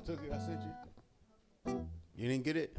took it. I sent you. You didn't get it?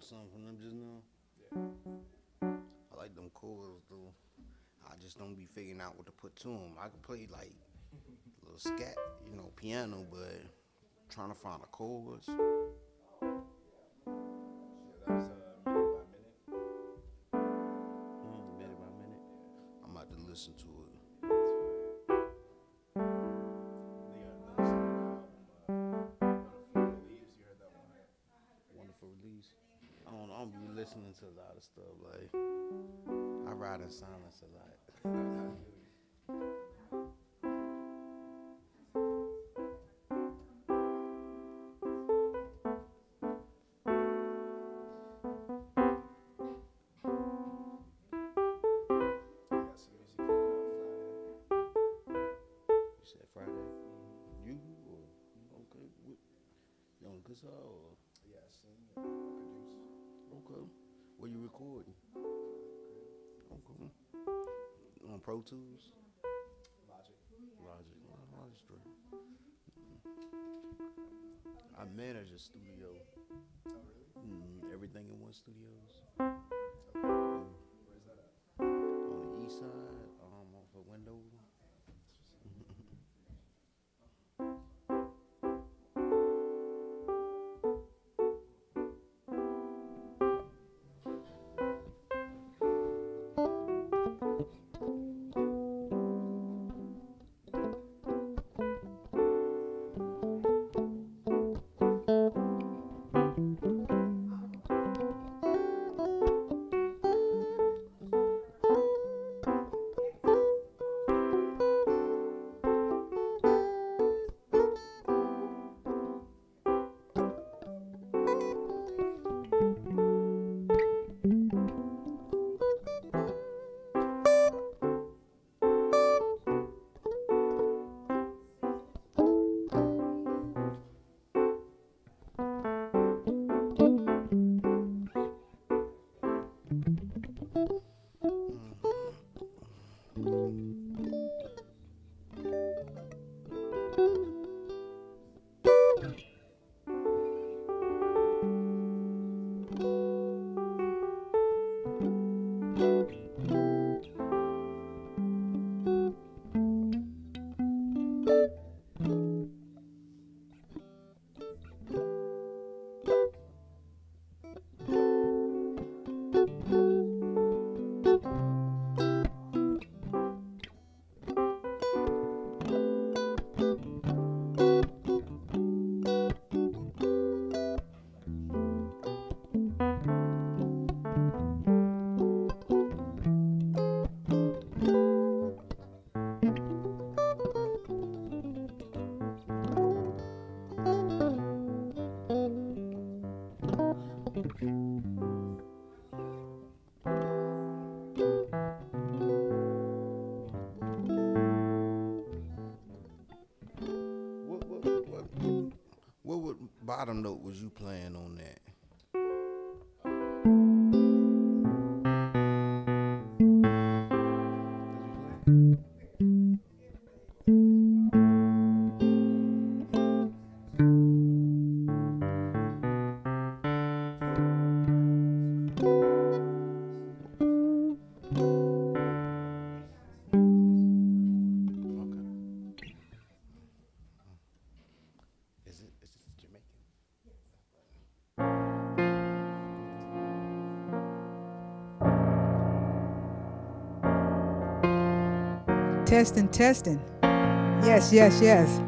Something from them just now. Yeah. I like them chords though. I just don't be figuring out what to put to them. I can play like a little scat, piano, but trying to find the chords. Yeah, that's minute by minute. Minute by minute. I'm about to listen to it. I don't be listening to a lot of stuff. Like, I ride in silence a lot. You said Friday? You? Or, okay. You on guitar or? Yeah, I sing and produce. Okay. Where you recording? Okay. On Pro Tools? Logic. Logic straight. I manage a studio. Oh, really? Everything in One Studios. Okay. Where's that at? On the east side, off of Windows. What bottom note was you playing on that? Testing, testing. Yes, yes, yes.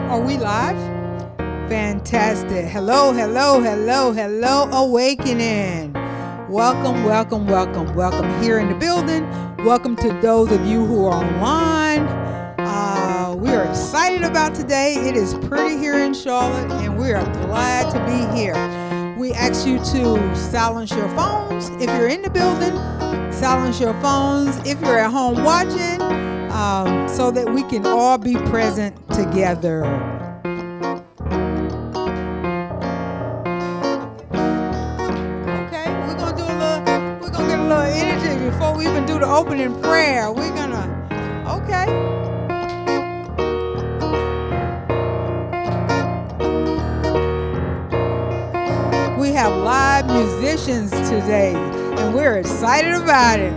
Are we live? Fantastic. Hello, hello, hello, hello, Awakening. Welcome, welcome, welcome, welcome here in the building. Welcome to those of you who are online. We are excited about today. It is pretty here in Charlotte, and we are glad to be here. We ask you to silence your phones if you're in the building, silence your phones if you're at home watching, so that we can all be present together. Okay, we're gonna get a little energy before we even do the opening prayer. Okay. We have live musicians today, and we're excited about it.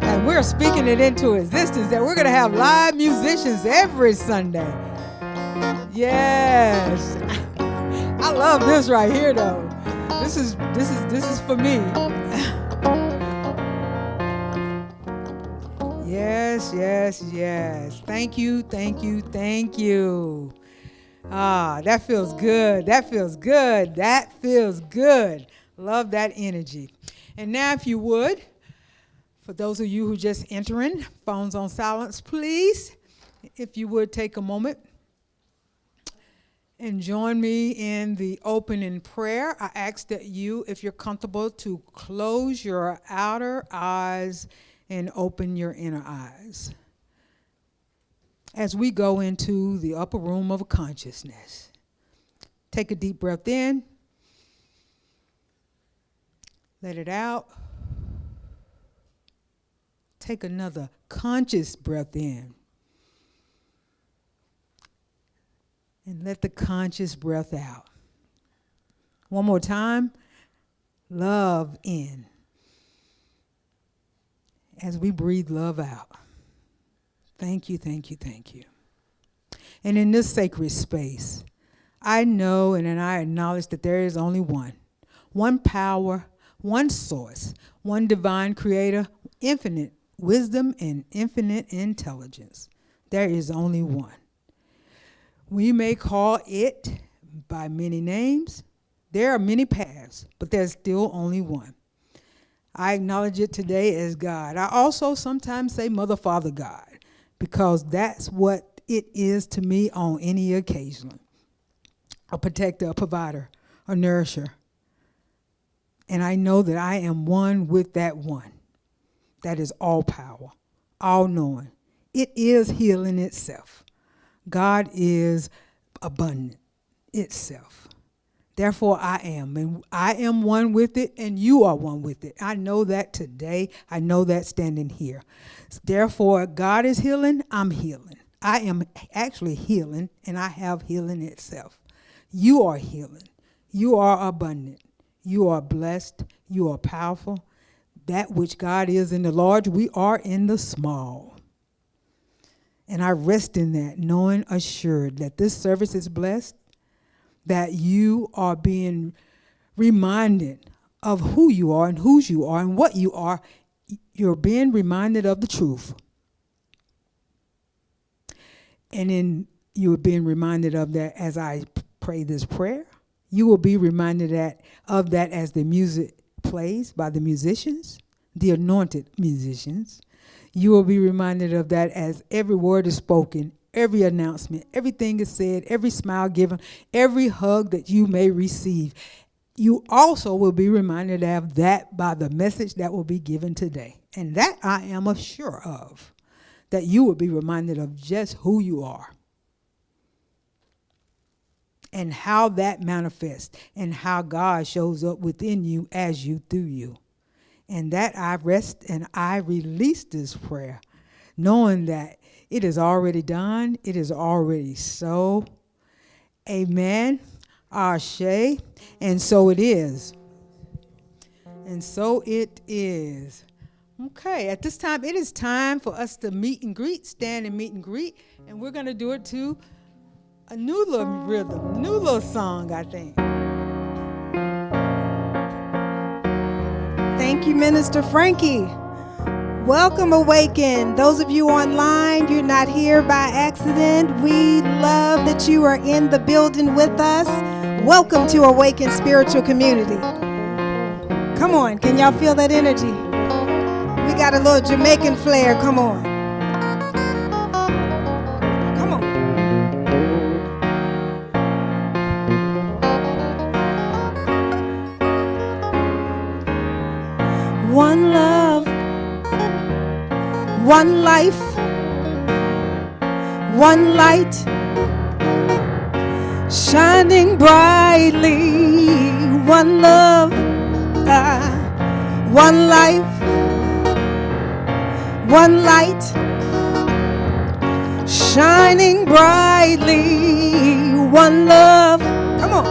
And we're speaking it into existence that we're going to have live musicians every Sunday. Yes. I love this right here, though. This is for me. Yes, yes, yes. Thank you, thank you, thank you. That feels good. That feels good. That feels good. Love that energy. And now, if you would, for those of you who just entering, phones on silence, please, if you would take a moment and join me in the opening prayer. I ask that you, if you're comfortable, to close your outer eyes and open your inner eyes as we go into the upper room of consciousness. Take a deep breath in. Let it out. Take another conscious breath in. And let the conscious breath out. One more time. Love in. As we breathe love out. Thank you, thank you, thank you. And in this sacred space, I know and I acknowledge that there is only one power, one source, one divine creator, infinite wisdom and infinite intelligence. There is only one. We may call it by many names. There are many paths, but there's still only one. I acknowledge it today as God. I also sometimes say Mother, Father, God, because that's what it is to me on any occasion. A protector, a provider, a nourisher. And I know that I am one with that one. That is all power, all knowing. It is healing itself. God is abundant itself. Therefore, I am. And I am one with it, and you are one with it. I know that today. I know that standing here. Therefore, God is healing. I'm healing. I am actually healing, and I have healing itself. You are healing. You are abundant. You are blessed. You are powerful. That which God is in the large, we are in the small. And I rest in that, knowing assured that this service is blessed, that you are being reminded of who you are and whose you are and what you are. You're being reminded of the truth. And then you're being reminded of that as I pray this prayer. You will be reminded of that as the music plays by the musicians, the anointed musicians. You will be reminded of that as every word is spoken every announcement, everything is said, every smile given, every hug that you may receive. You also will be reminded of that by the message that will be given today. And that I am sure of, that you will be reminded of just who you are and how that manifests and how God shows up within you as you through you. And that I rest and I release this prayer, knowing that it is already done. It is already so. Amen. Ashe. And so it is. And so it is. Okay, at this time, it is time for us to meet and greet, stand and meet and greet. And we're going to do it to a new little rhythm, new little song, I think. Thank you, Minister Frankie. Welcome, Awaken. Those of you online, you're not here by accident. We love that you are in the building with us. Welcome to Awaken Spiritual Community. Come on, can y'all feel that energy? We got a little Jamaican flair. Come on. Come on. One love, one life, one light, shining brightly. One love, one life, one light, shining brightly. One love, come on.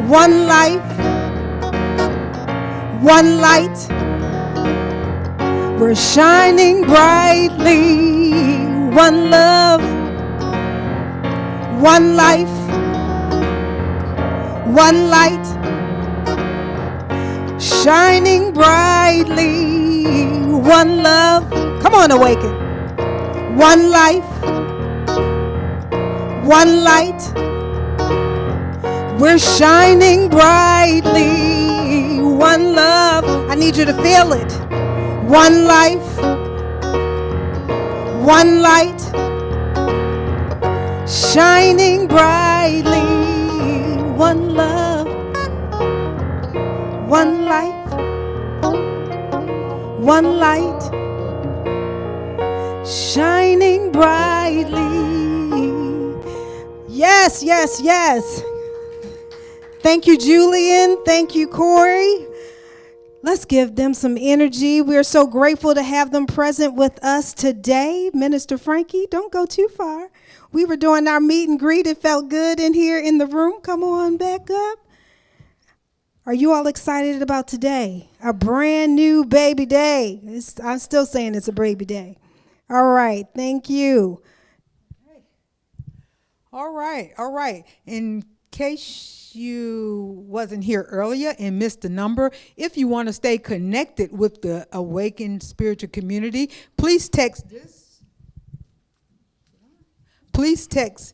One life, one light, we're shining brightly. One love, one life, one light, shining brightly. One love, come on, Awaken. One life, one light, we're shining brightly. One love, I need you to feel it. One life, one light, shining brightly. One love, one life, one light, shining brightly. Yes, yes, yes. Thank you, Julian. Thank you, Corey. Let's give them some energy. We're so grateful to have them present with us today. Minister Frankie, don't go too far. We were doing our meet and greet. It felt good in here in the room. Come on back up. Are you all excited about today? A brand new baby day. I'm still saying it's a baby day. All right. Thank you. All right. In case you wasn't here earlier and missed the number, if you want to stay connected with the Awaken Spiritual Community, please text this. Please text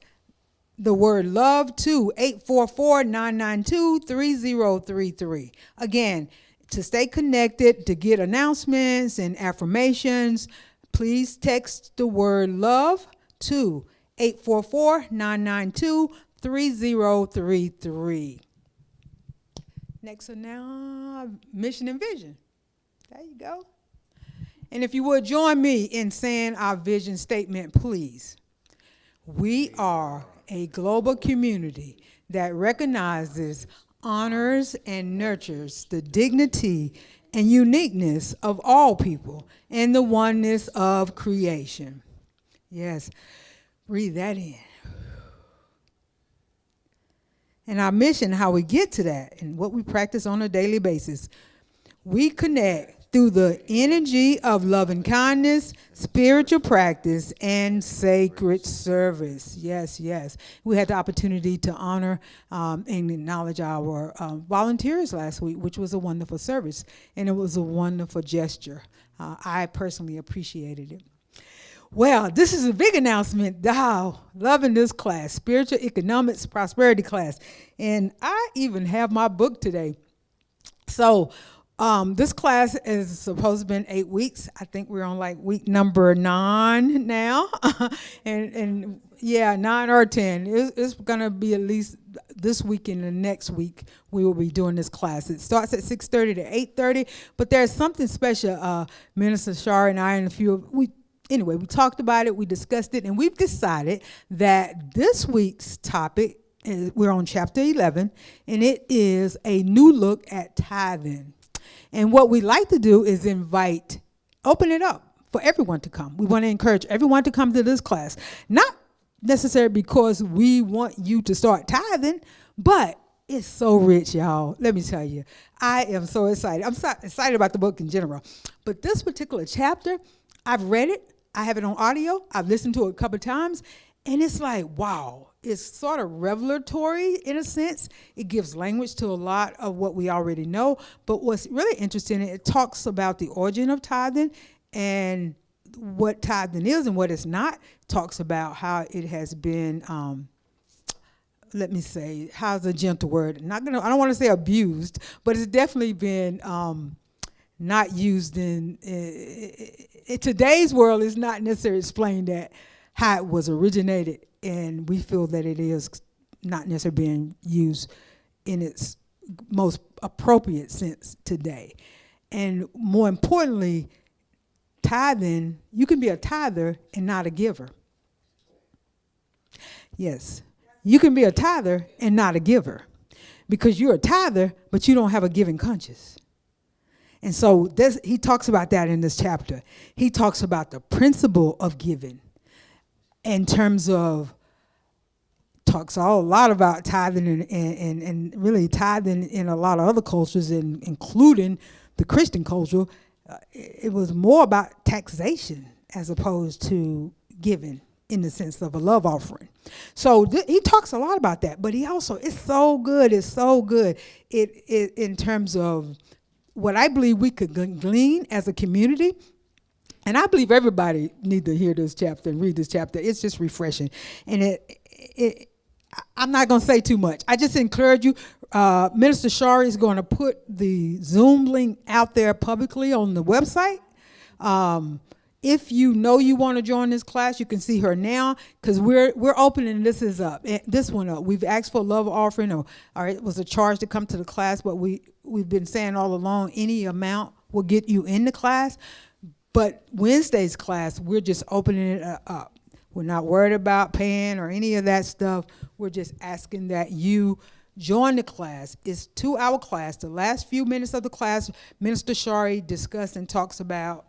the word love to 844-992-3033. Again, to stay connected, to get announcements and affirmations, please text the word love to 844-992-3033. Next are now mission and vision. There you go. And if you would join me in saying our vision statement, please. We are a global community that recognizes, honors, and nurtures the dignity and uniqueness of all people and the oneness of creation. Yes, breathe that in. And our mission, how we get to that, and what we practice on a daily basis. We connect through the energy of love and kindness, spiritual practice, and sacred service. Yes, yes. We had the opportunity to honor and acknowledge our volunteers last week, which was a wonderful service, and it was a wonderful gesture. I personally appreciated it. Well, this is a big announcement. Loving this class, Spiritual Economics Prosperity class. And I even have my book today. So This class is supposed to been 8 weeks. I think we're on like week number 9 now, and yeah, 9 or 10. It's gonna be at least this week and the next week we will be doing this class. It starts at 6:30 to 8:30, but there's something special. Minister Shar and I and a few we talked about it, we discussed it, and we've decided that this week's topic is, we're on chapter 11, and it is a new look at tithing. And what we like to do is open it up for everyone to come. We want to encourage everyone to come to this class. Not necessarily because we want you to start tithing, but it's so rich, y'all. Let me tell you, I am so excited. I'm so excited about the book in general. But this particular chapter, I've read it. I have it on audio. I've listened to it a couple of times. And it's like, wow, it's sort of revelatory in a sense. It gives language to a lot of what we already know. But what's really interesting, it talks about the origin of tithing and what tithing is and what it's not. It talks about how it has been, let me say, how's a gentle word? I don't want to say abused, but it's definitely been not used in today's world. Is not necessarily explained that how it was originated, and we feel that it is not necessarily being used in its most appropriate sense today. And more importantly, tithing, you can be a tither and not a giver. Yes, you can be a tither and not a giver because you're a tither, but you don't have a giving conscience. And so he talks about that in this chapter. He talks about the principle of giving in terms of, talks a lot about tithing and really tithing in a lot of other cultures, including the Christian culture. It was more about taxation as opposed to giving in the sense of a love offering. So he talks a lot about that, but he also, it's so good. It in terms of what I believe we could glean as a community. And I believe everybody need to hear this chapter and read this chapter. It's just refreshing. And I'm not going to say too much. I just encourage you. Minister Shari is going to put the Zoom link out there publicly on the website. If you know you want to join this class, you can see her now because we're opening this one up. We've asked for a love offering, or it was a charge to come to the class, but we've been saying all along any amount will get you in the class. But Wednesday's class, we're just opening it up. We're not worried about paying or any of that stuff. We're just asking that you join the class. It's a 2-hour class. The last few minutes of the class, Minister Shari discussed and talks about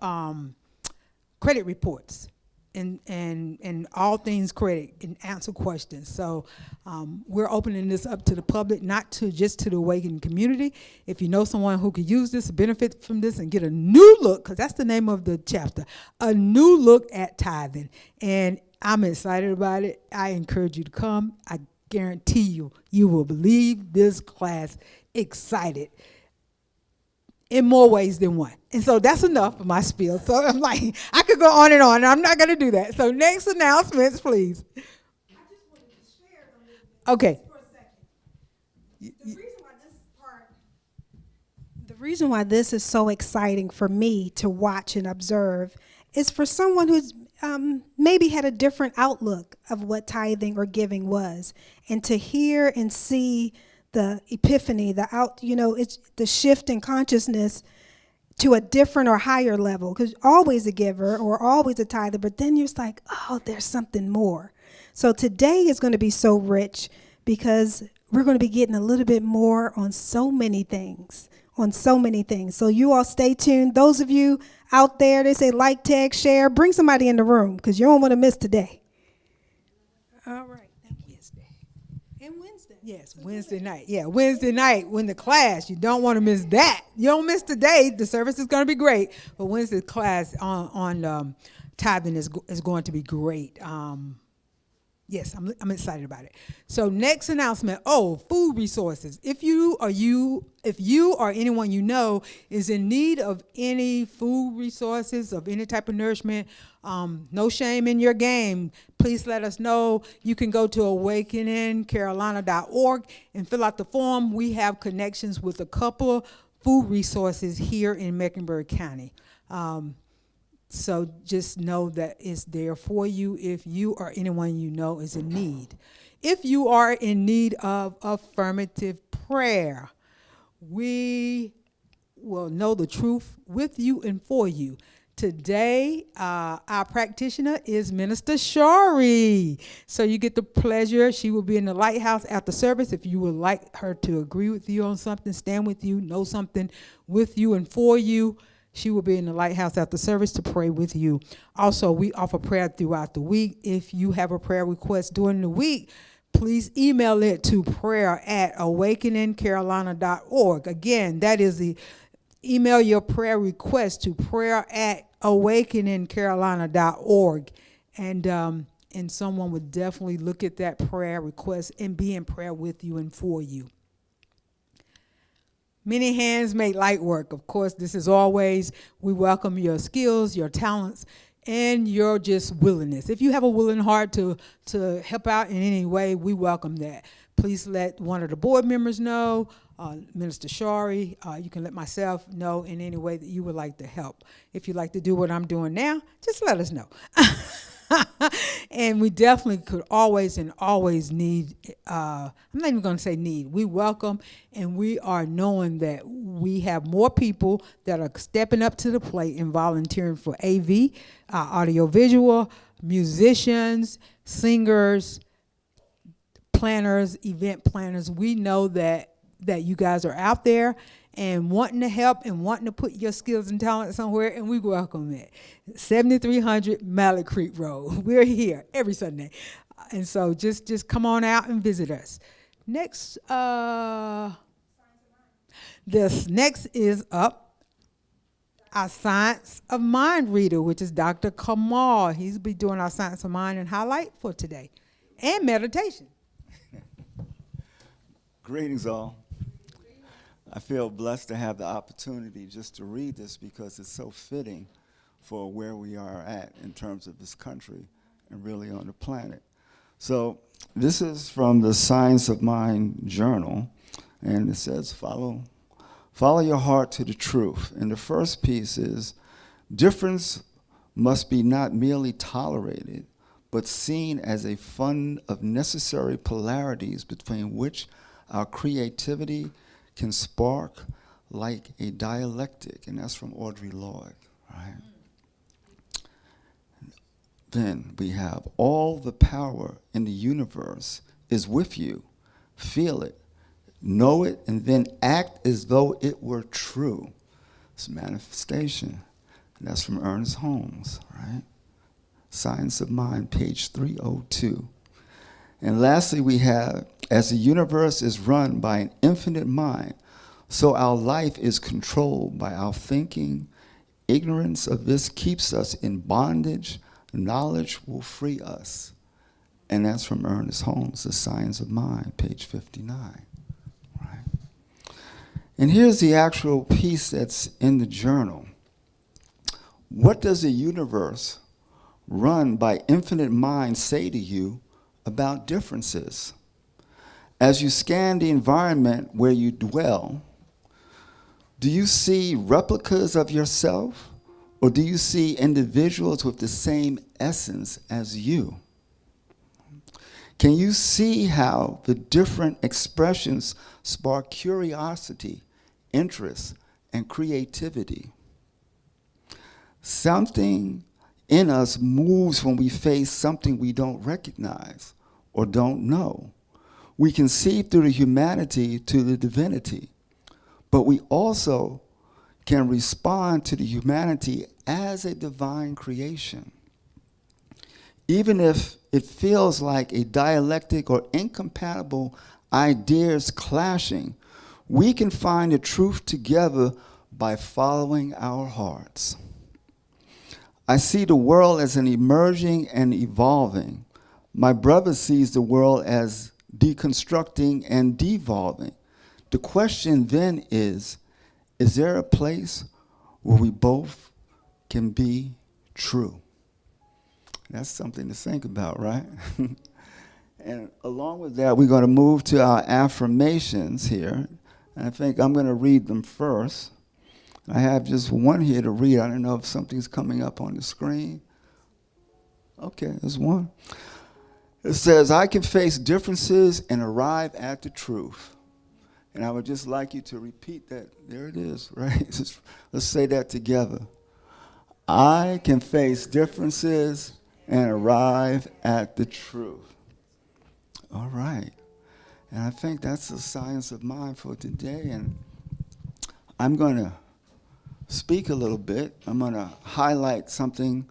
credit reports and all things credit and answer questions. So we're opening this up to the public, not just to the Awaken community. If you know someone who could use this, benefit from this, and get a new look, because that's the name of the chapter, a new look at tithing. And I'm excited about it. I encourage you to come. I guarantee you will leave this class excited in more ways than one. And so that's enough of my spiel. So I'm like, I could go on and on, and I'm not going to do that. So next announcements, please. I just wanted to share a little bit. Okay. For a second. The reason why this is so exciting for me to watch and observe is for someone who's maybe had a different outlook of what tithing or giving was, and to hear and see the epiphany, it's the shift in consciousness to a different or higher level, because always a giver or always a tither, but then you're just like, oh, there's something more. So today is going to be so rich because we're going to be getting a little bit more on so many things. So you all stay tuned. Those of you out there, they say like, tag, share, bring somebody in the room because you don't want to miss today. All right. And Wednesday. Yes, Wednesday night. Yeah, Wednesday night when the class, you don't want to miss that. You don't miss today. The service is going to be great, but Wednesday's class on tithing is going to be great. Yes, I'm excited about it. So next announcement. Food resources. If you or anyone you know is in need of any food resources of any type of nourishment, no shame in your game. Please let us know. You can go to awakeningcarolina.org and fill out the form. We have connections with a couple food resources here in Mecklenburg County. So just know that it's there for you if you or anyone you know is in need. If you are in need of affirmative prayer, we will know the truth with you and for you. Today, our practitioner is Minister Shari. So you get the pleasure. She will be in the Lighthouse after service. If you would like her to agree with you on something, stand with you, know something with you and for you, she will be in the Lighthouse after service to pray with you. Also, we offer prayer throughout the week. If you have a prayer request during the week, please email it to prayer@awakeningcarolina.org. Again, that is the email your prayer request to prayer@awakeningcarolina.org. And someone would definitely look at that prayer request and be in prayer with you and for you. Many hands make light work. Of course, this is always, we welcome your skills, your talents, and your just willingness. If you have a willing heart to help out in any way, we welcome that. Please let one of the board members know, Minister Shari. You can let myself know in any way that you would like to help. If you'd like to do what I'm doing now, just let us know. And we definitely could always need, I'm not even going to say need, we welcome, and we are knowing that we have more people that are stepping up to the plate and volunteering for AV, audiovisual, musicians, singers, planners, event planners. We know that you guys are out there and wanting to help and wanting to put your skills and talent somewhere, and we welcome it. 7300 Mallet Creek Road. We're here every Sunday. And so just come on out and visit us. Next, this next is up our Science of Mind reader, which is Dr. Kamal. He'll be doing our Science of Mind and highlight for today, and meditation. Greetings, all. I feel blessed to have the opportunity just to read this because it's so fitting for where we are at in terms of this country and really on the planet. So this is from the Science of Mind journal, and it says, follow your heart to the truth. And the first piece is, difference must be not merely tolerated, but seen as a fund of necessary polarities between which our creativity can spark like a dialectic. And that's from Audre Lorde, right? Then we have, all the power in the universe is with you. Feel it, know it, and then act as though it were true. It's manifestation. And that's from Ernest Holmes, right? Science of Mind, page 302. And lastly, we have, as the universe is run by an infinite mind, so our life is controlled by our thinking. Ignorance of this keeps us in bondage. Knowledge will free us. And that's from Ernest Holmes, The Science of Mind, page 59. Right? And here's the actual piece that's in the journal. What does the universe run by infinite mind say to you about differences? As you scan the environment where you dwell, do you see replicas of yourself, or do you see individuals with the same essence as you? Can you see how the different expressions spark curiosity, interest, and creativity? Something in us moves when we face something we don't recognize or don't know. We can see through the humanity to the divinity, but we also can respond to the humanity as a divine creation. Even if it feels like a dialectic or incompatible ideas clashing, we can find the truth together by following our hearts. I see the world as an emerging and evolving. My brother sees the world as deconstructing and devolving. The question then is there a place where we both can be true? That's something to think about, right? And along with that, we're going to move to our affirmations here. And I think I'm going to read them first. I have just one here to read. I don't know if something's coming up on the screen. Okay, there's one. It says, I can face differences and arrive at the truth. And I would just like you to repeat that. There it is, right? Let's say that together. I can face differences and arrive at the truth. All right. And I think that's the science of mind for today. And I'm going to speak a little bit. I'm going to highlight something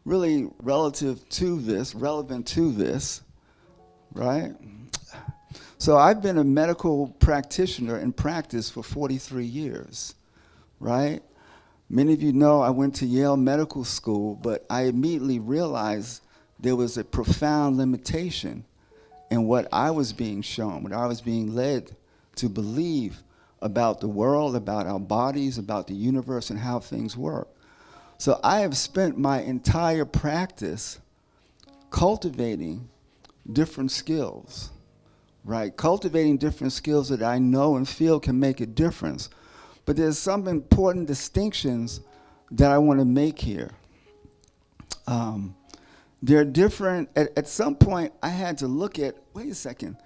really relevant to this, right? So I've been a medical practitioner in practice for 43 years, right? Many of you know I went to Yale Medical School, but I immediately realized there was a profound limitation in what I was being shown, what I was being led to believe about the world, about our bodies, about the universe, and how things work. So I have spent my entire practice cultivating different skills, right? Cultivating different skills that I know and feel can make a difference. But there's some important distinctions that I want to make here. They're different. At some point, I had to look at, wait a second,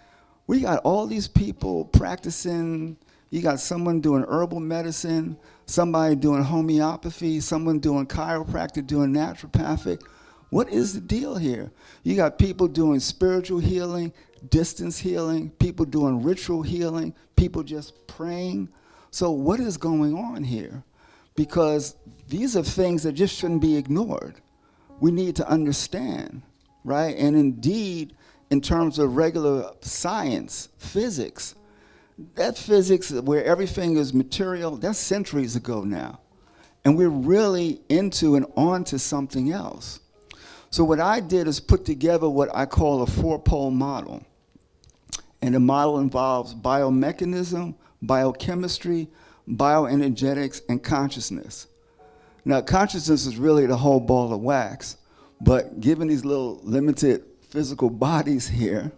we got all these people practicing. You got someone doing herbal medicine, somebody doing homeopathy, someone doing chiropractic, doing naturopathic. What is the deal here? You got people doing spiritual healing, distance healing, people doing ritual healing, people just praying. So what is going on here? Because these are things that just shouldn't be ignored. We need to understand, right? And indeed, in terms of regular science, physics, that physics where everything is material, that's centuries ago now. And we're really into and on to something else. So what I did is put together what I call a four-pole model. And the model involves biomechanism, biochemistry, bioenergetics, and consciousness. Now, consciousness is really the whole ball of wax, but given these little limited physical bodies here,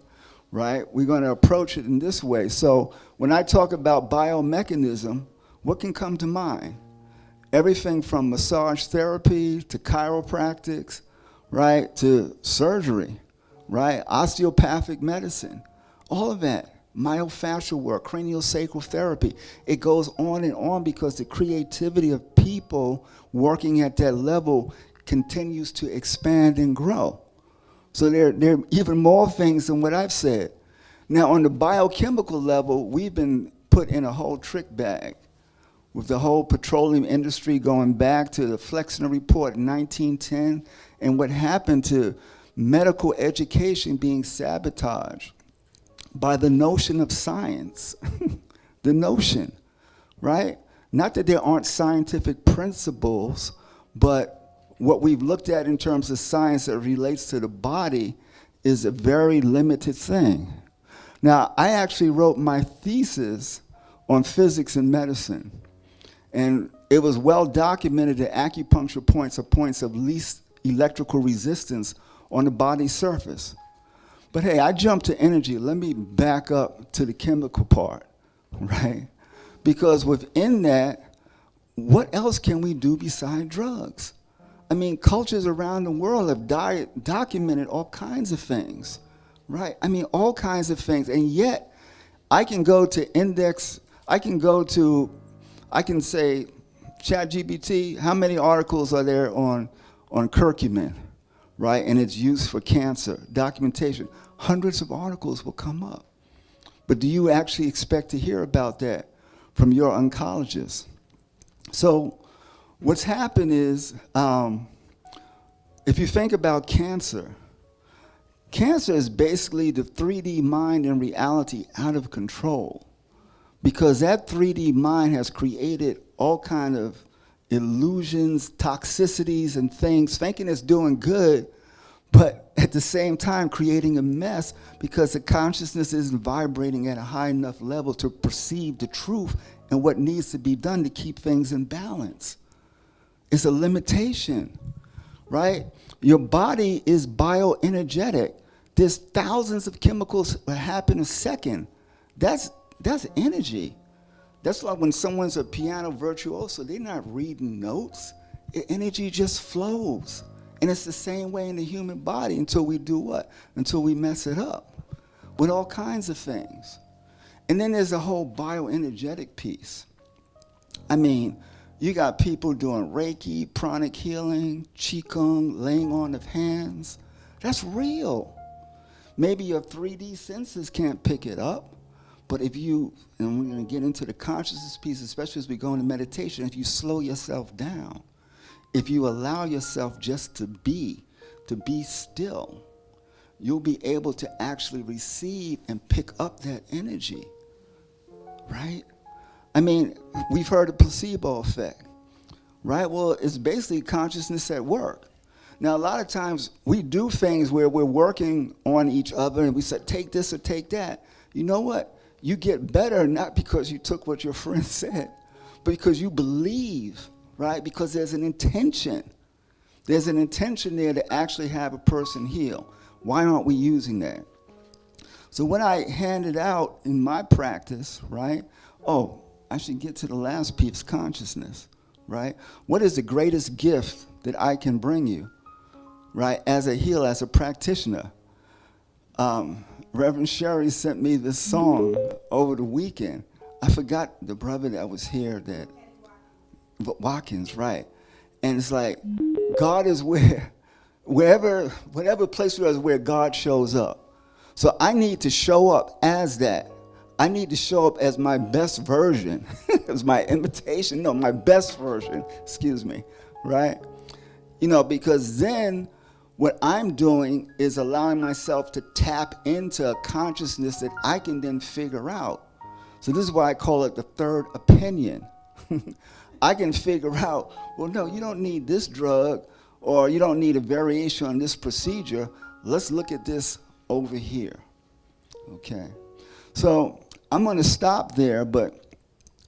right, we're going to approach it in this way. So when I talk about biomechanism, what can come to mind? Everything from massage therapy to chiropractics, right, to surgery, right, osteopathic medicine, all of that. Myofascial work, craniosacral therapy. It goes on and on because the creativity of people working at that level continues to expand and grow. So there are even more things than what I've said. Now, on the biochemical level, we've been put in a whole trick bag with the whole petroleum industry going back to the Flexner Report in 1910 and what happened to medical education being sabotaged by the notion of science, the notion, right? Not that there aren't scientific principles, but what we've looked at in terms of science that relates to the body is a very limited thing. Now, I actually wrote my thesis on physics and medicine, and it was well documented that acupuncture points are points of least electrical resistance on the body's surface. But hey, I jumped to energy. Let me back up to the chemical part, right? Because within that, what else can we do beside drugs? I mean, cultures around the world have documented all kinds of things, right? I mean, all kinds of things. And yet, I can go to index, I can say, ChatGPT, how many articles are there on curcumin, right? And its use for cancer, documentation. Hundreds of articles will come up. But do you actually expect to hear about that from your oncologist? So what's happened is, if you think about cancer, cancer is basically the 3D mind and reality out of control. Because that 3D mind has created all kind of illusions, toxicities, and things, thinking it's doing good, but at the same time creating a mess because the consciousness isn't vibrating at a high enough level to perceive the truth and what needs to be done to keep things in balance. It's a limitation, right? Your body is bioenergetic. There's thousands of chemicals that happen a second. That's energy. That's like when someone's a piano virtuoso, they're not reading notes. Energy just flows. And it's the same way in the human body until we do what? Until we mess it up with all kinds of things. And then there's the whole bioenergetic piece. I mean, you got people doing Reiki, pranic healing, Qigong, laying on of hands. That's real. Maybe your 3D senses can't pick it up, but if you, and we're going to get into the consciousness piece, especially as we go into meditation, if you slow yourself down, if you allow yourself just to be still, you'll be able to actually receive and pick up that energy, right? I mean, we've heard of placebo effect, right? Well, it's basically consciousness at work. Now, a lot of times we do things where we're working on each other and we say, take this or take that. You know what? You get better not because you took what your friend said, but because you believe, right? Because there's an intention. There's an intention there to actually have a person heal. Why aren't we using that? So when I handed out in my practice, right? Oh, I should get to the last piece, consciousness, right? What is the greatest gift that I can bring you, right? As a healer, as a practitioner. Reverend Sherry sent me this song over the weekend. I forgot the brother that was here, that Watkins, right? And it's like, God is whatever place we are is where God shows up. So I need to show up as that. I need to show up as my best version, as my imitation, no, my best version, excuse me, right? You know, because then what I'm doing is allowing myself to tap into a consciousness that I can then figure out. So this is why I call it the third opinion. I can figure out, well, no, you don't need this drug, or you don't need a variation on this procedure. Let's look at this over here, okay? So I'm going to stop there, but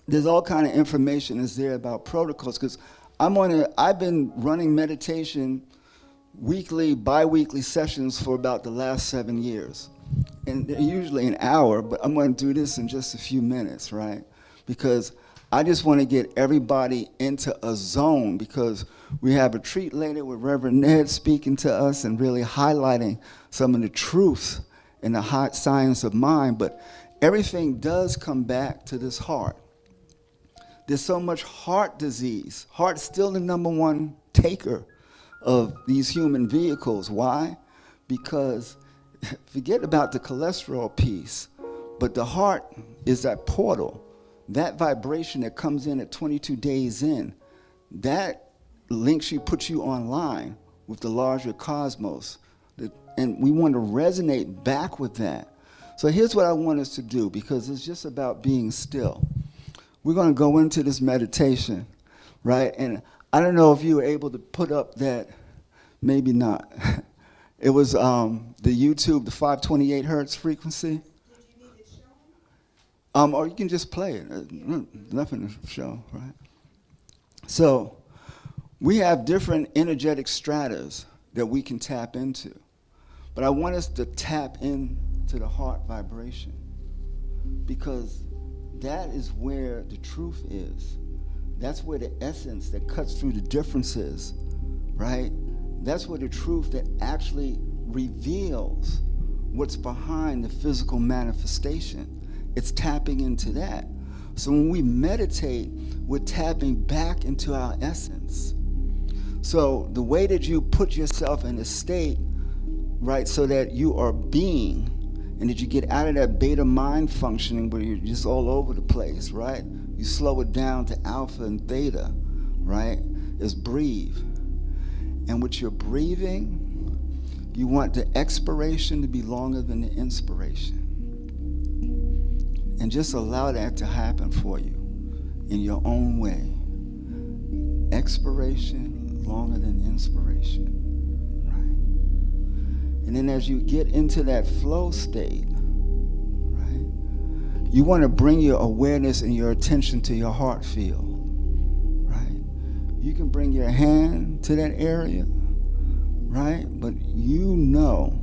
there's all kind of information that's there about protocols, because I've been running meditation weekly, bi-weekly sessions for about the last 7 years. And they're usually an hour, but I'm going to do this in just a few minutes, right? Because I just want to get everybody into a zone, because we have a retreat later with Reverend Ned speaking to us and really highlighting some of the truths in the high science of mind. But everything does come back to this heart. There's so much heart disease. Heart's still the number one taker of these human vehicles. Why? Because forget about the cholesterol piece, but the heart is that portal. That vibration that comes in at 22 days in, that links you, puts you online with the larger cosmos. And we want to resonate back with that. So here's what I want us to do, because it's just about being still. We're going to go into this meditation, right? And I don't know if you were able to put up that, maybe not. It was the YouTube, the 528 hertz frequency. Or you can just play it. Nothing to show, right? So we have different energetic stratas that we can tap into. But I want us to tap into the heart vibration, because that is where the truth is. That's where the essence that cuts through the differences, right? That's where the truth that actually reveals what's behind the physical manifestation. It's tapping into that. So when we meditate, we're tapping back into our essence. So the way that you put yourself in a state, right, so that you are being, and that you get out of that beta mind functioning where you're just all over the place, right? You slow it down to alpha and theta, right? Is breathe. And with your breathing, you want the expiration to be longer than the inspiration. And just allow that to happen for you in your own way. Expiration longer than inspiration, right? And then as you get into that flow state, right, you want to bring your awareness and your attention to your heart field, right? You can bring your hand to that area, right? But you know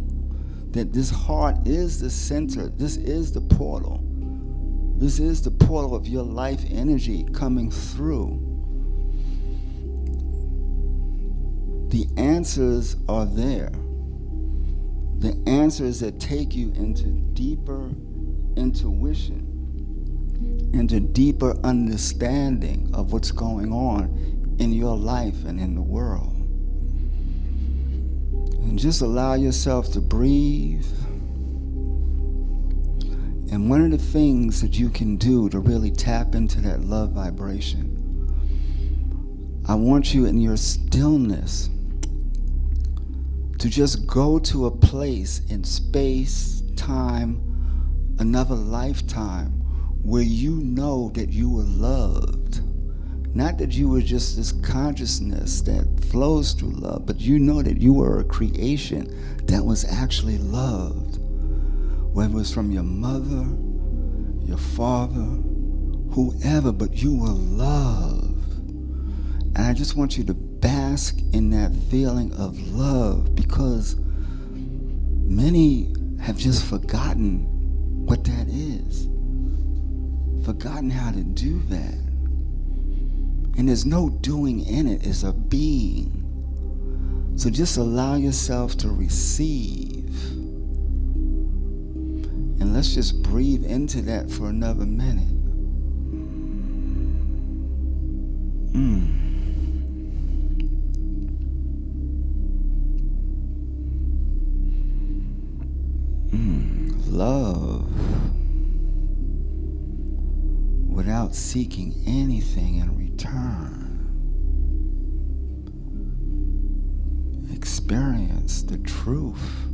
that this heart is the center, this is the portal. This is the portal of your life energy coming through. The answers are there. The answers that take you into deeper intuition, into deeper understanding of what's going on in your life and in the world. And just allow yourself to breathe. And one of the things that you can do to really tap into that love vibration, I want you in your stillness to just go to a place in space, time, another lifetime where you know that you were loved. Not that you were just this consciousness that flows through love, but you know that you were a creation that was actually loved. Whether it was from your mother, your father, whoever, but you were loved. And I just want you to bask in that feeling of love, because many have just forgotten what that is. Forgotten how to do that. And there's no doing in it, it's a being. So just allow yourself to receive. And let's just breathe into that for another minute. Love without seeking anything in return. Experience the truth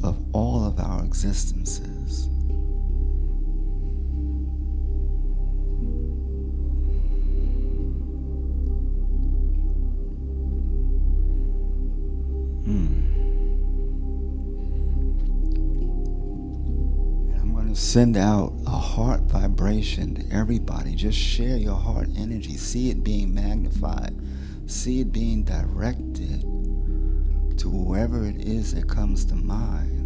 of all of our existences. Send out a heart vibration to everybody. Just share your heart energy. See it being magnified. See it being directed to whoever it is that comes to mind.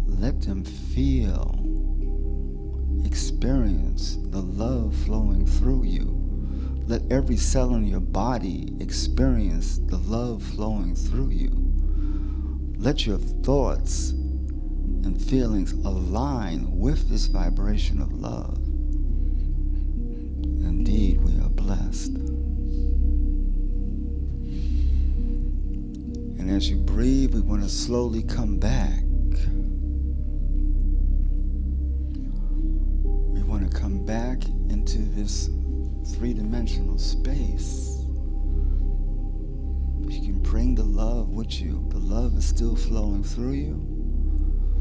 Let them feel, experience the love flowing through you. Let every cell in your body experience the love flowing through you. Let your thoughts and feelings align with this vibration of love. Indeed, we are blessed. And as you breathe, we want to slowly come back. We want to come back into this three-dimensional space. You can bring the love with you. The love is still flowing through you.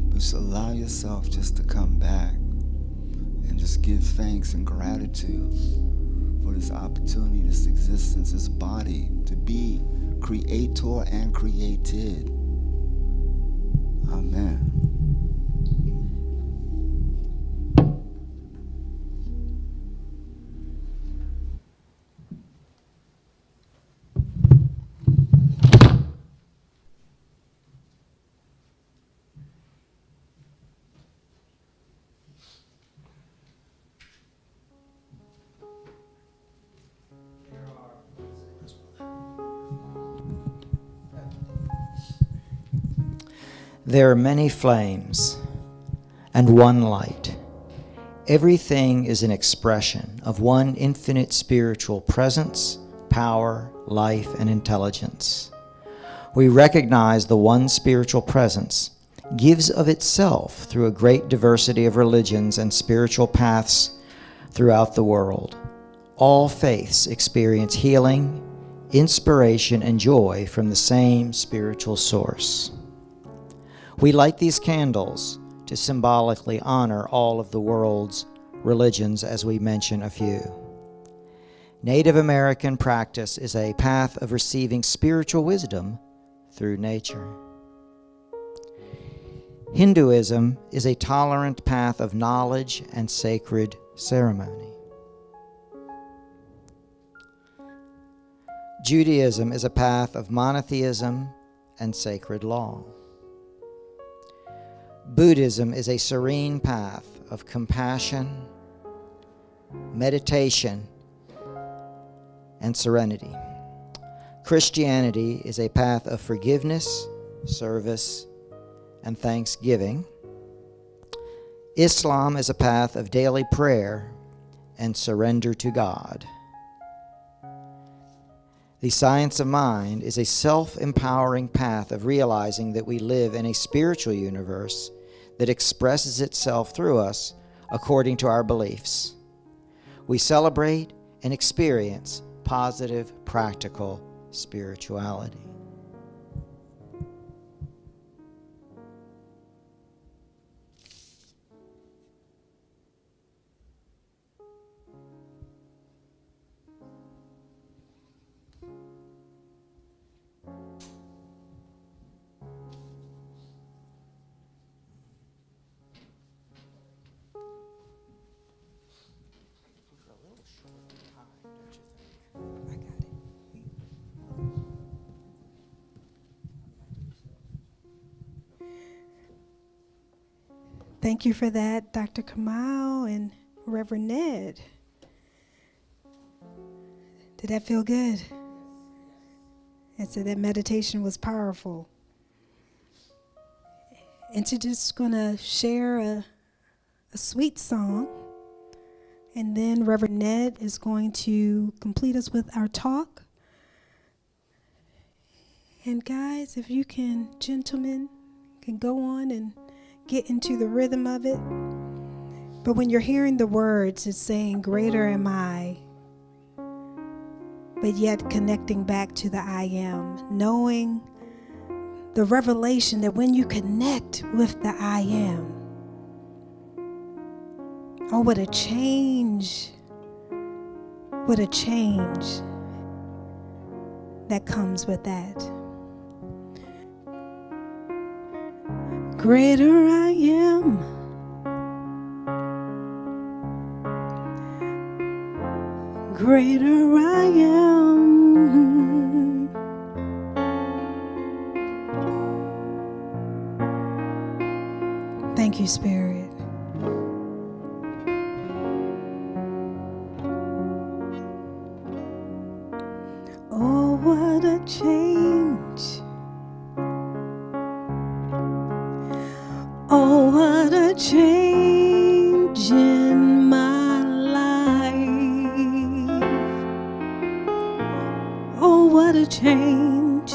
But just allow yourself just to come back and just give thanks and gratitude for this opportunity, this existence, this body to be creator and created. Amen. There are many flames and one light. Everything is an expression of one infinite spiritual presence, power, life, and intelligence. We recognize the one spiritual presence gives of itself through a great diversity of religions and spiritual paths throughout the world. All faiths experience healing, inspiration, and joy from the same spiritual source. We light these candles to symbolically honor all of the world's religions, as we mention a few. Native American practice is a path of receiving spiritual wisdom through nature. Hinduism is a tolerant path of knowledge and sacred ceremony. Judaism is a path of monotheism and sacred law. Buddhism is a serene path of compassion, meditation, and serenity. Christianity is a path of forgiveness, service, and thanksgiving. Islam is a path of daily prayer and surrender to God. The science of mind is a self-empowering path of realizing that we live in a spiritual universe that expresses itself through us according to our beliefs. We celebrate and experience positive, practical spirituality. Thank you for that, Dr. Kamal and Reverend Ned. Did that feel good? And so that meditation was powerful. And to just gonna share a sweet song. And then Reverend Ned is going to complete us with our talk. And guys, if you can, gentlemen, can go on and get into the rhythm of it. But when you're hearing the words, it's saying, greater am I, but yet connecting back to the I am, knowing the revelation that when you connect with the I am, oh, what a change that comes with that. Greater I am. Greater I am. Thank you, Spirit. Oh, what a change. Oh, what a change in my life. Oh, what a change.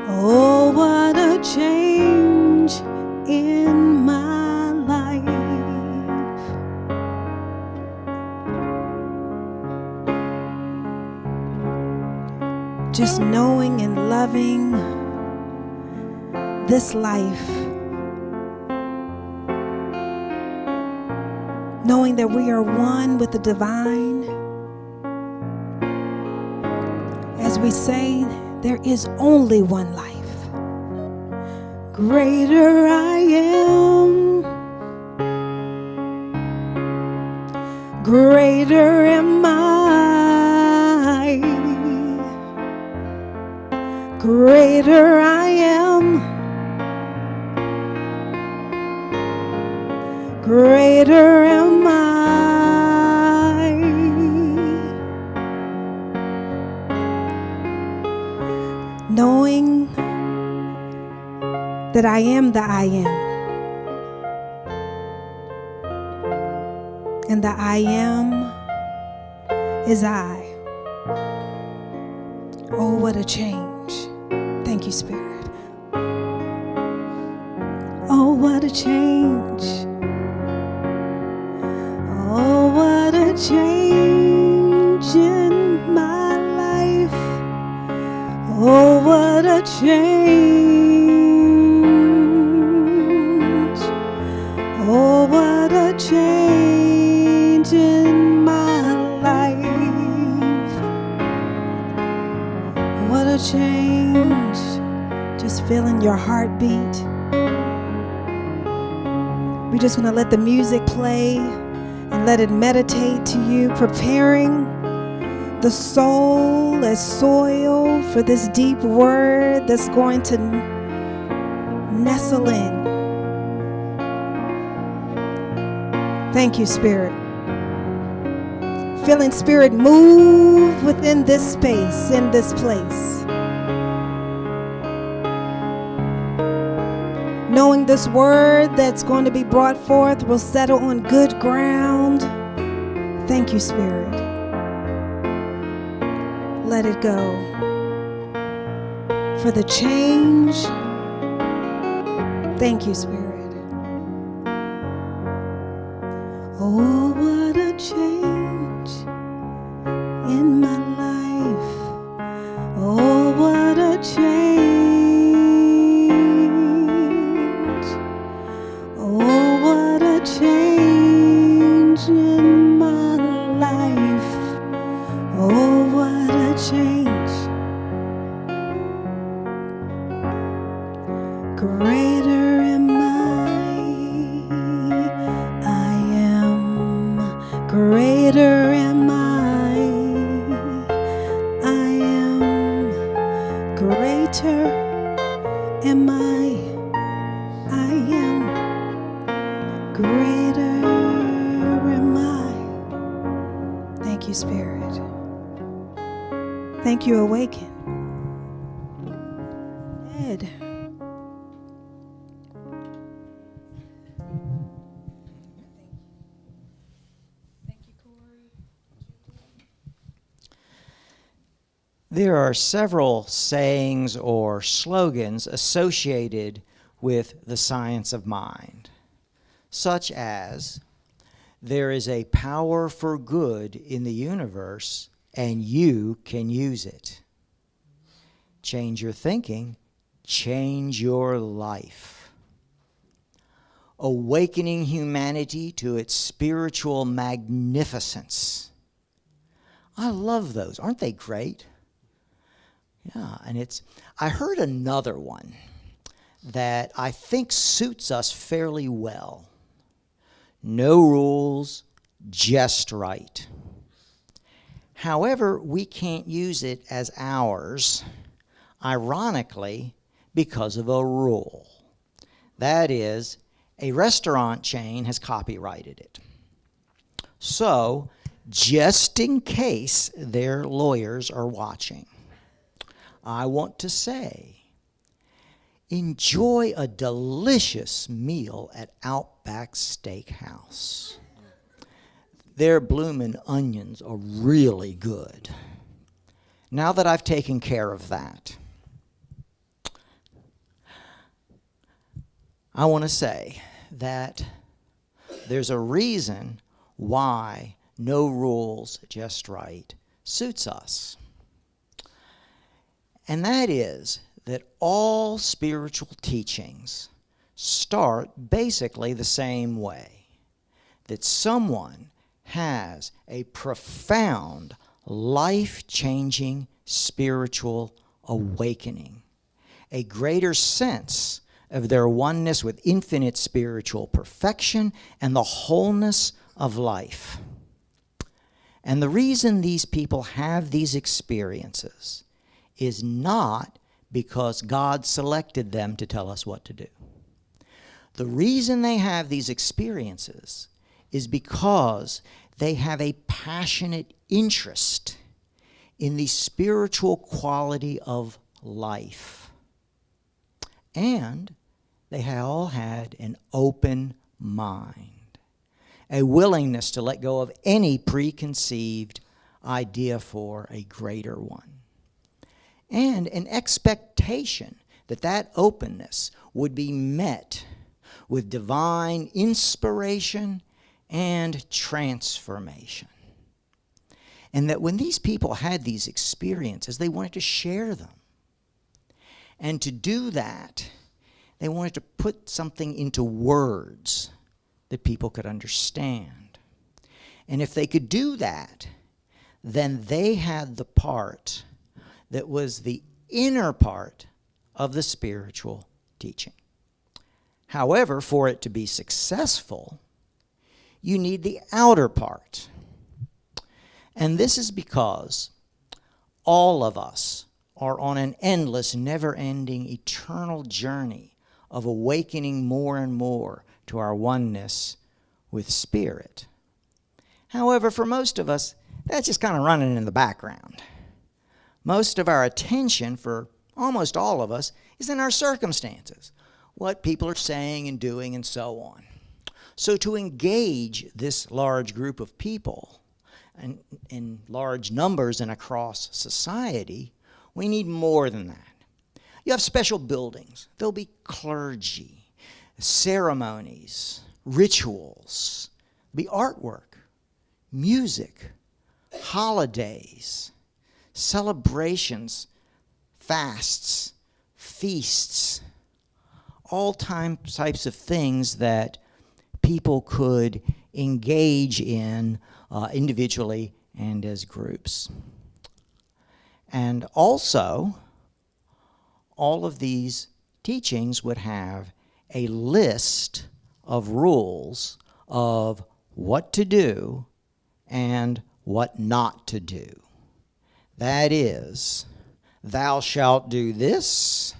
Oh, what a change in my life. Just knowing and loving this life, knowing that we are one with the divine. As we say, there is only one life. Greater I am. Greater am I. Greater I am. Greater am I. Knowing that I am the I am. And the I am is I. Oh, what a change. Thank you, Spirit. Oh, what a change. Oh, what a change in my life. Oh, what a change. Oh, what a change in my life. What a change. Just feeling your heartbeat. We're just going to let the music play and let it meditate to you, preparing the soul as soil for this deep word that's going to nestle in. Thank you, Spirit. Feeling Spirit move within this space, in this place. Knowing this word that's going to be brought forth will settle on good ground. Thank you, Spirit. Let it go. For the change. Thank you, Spirit. Oh, what a change in my life. Oh, what a change. Oh, what a change in my life. Oh, what a change. Greater am I am. Greater am I am. Greater am I am. Greater am I. Thank you, Spirit. Thank you, Awaken. Ned. There are several sayings or slogans associated with the science of mind, such as, there is a power for good in the universe and you can use it. Change your thinking, change your life. Awakening humanity to its spiritual magnificence. I love those. Aren't they great? Yeah, and I heard another one that I think suits us fairly well. No rules, just right. However, we can't use it as ours, ironically, because of a rule. That is, a restaurant chain has copyrighted it. So, just in case their lawyers are watching, I want to say, enjoy a delicious meal at Outback Steakhouse. Their bloomin' onions are really good. Now that I've taken care of that, I want to say that there's a reason why no rules, just right suits us. And that is that all spiritual teachings start basically the same way. That someone has a profound, life-changing spiritual awakening, a greater sense of their oneness with infinite spiritual perfection and the wholeness of life. And the reason these people have these experiences is not because God selected them to tell us what to do. The reason they have these experiences is because they have a passionate interest in the spiritual quality of life. And they all had an open mind, a willingness to let go of any preconceived idea for a greater one, and an expectation that that openness would be met with divine inspiration and transformation. And that when these people had these experiences, they wanted to share them. And to do that, they wanted to put something into words that people could understand. And if they could do that, then they had the part that was the inner part of the spiritual teaching. However, for it to be successful, you need the outer part. And this is because all of us are on an endless, never-ending, eternal journey of awakening more and more to our oneness with spirit. However, for most of us, that's just kind of running in the background. Most of our attention, for almost all of us, is in our circumstances, what people are saying and doing and so on. So to engage this large group of people and in large numbers and across society, we need more than that. You have special buildings. There'll be clergy, ceremonies, rituals, there'll be artwork, music, holidays, celebrations, fasts, feasts, all types of things that people could engage in individually and as groups. And also, all of these teachings would have a list of rules of what to do and what not to do. That is, thou shalt do this,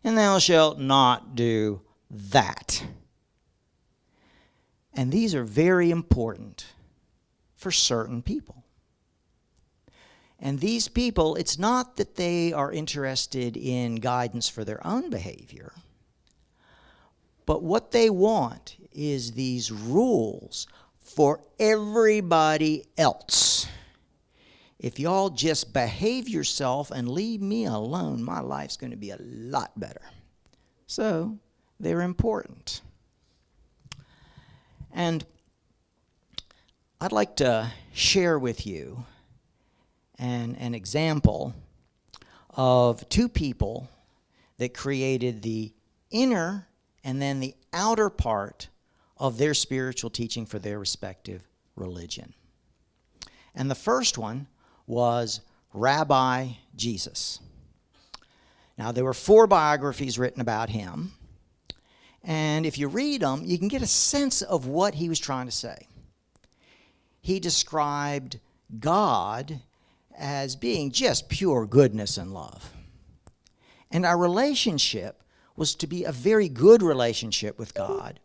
and thou shalt not do that. And these are very important for certain people. And these people, it's not that they are interested in guidance for their own behavior, but what they want is these rules for everybody else. If y'all just behave yourself and leave me alone, my life's going to be a lot better. So, they're important. And I'd like to share with you an example of two people that created the inner and then the outer part of their spiritual teaching for their respective religion. And the first one was Rabbi Jesus. Now, there were 4 biographies written about him, and if you read them, you can get a sense of what he was trying to say. He described God as being just pure goodness and love. And our relationship was to be a very good relationship with God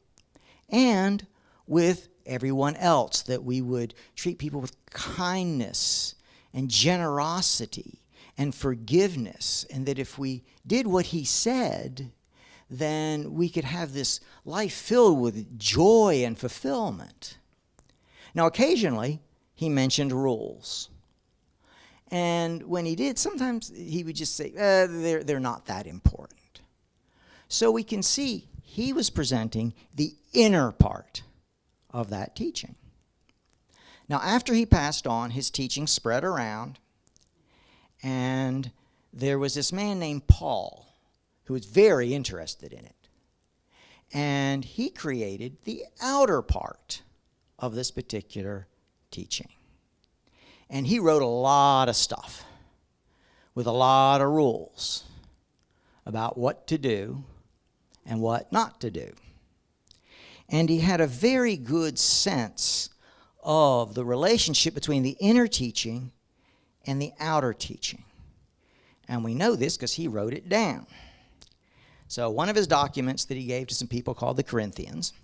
and with everyone else, that we would treat people with kindness and generosity and forgiveness, and that if we did what he said, then we could have this life filled with joy and fulfillment. Now, occasionally, he mentioned rules. And when he did, sometimes he would just say, they're not that important. So we can see he was presenting the inner part of that teaching. Now, after he passed on, his teaching spread around, and there was this man named Paul who was very interested in it. And he created the outer part of this particular teaching. And he wrote a lot of stuff with a lot of rules about what to do and what not to do. And he had a very good sense of the relationship between the inner teaching and the outer teaching. And we know this because he wrote it down. So one of his documents that he gave to some people called the Corinthians,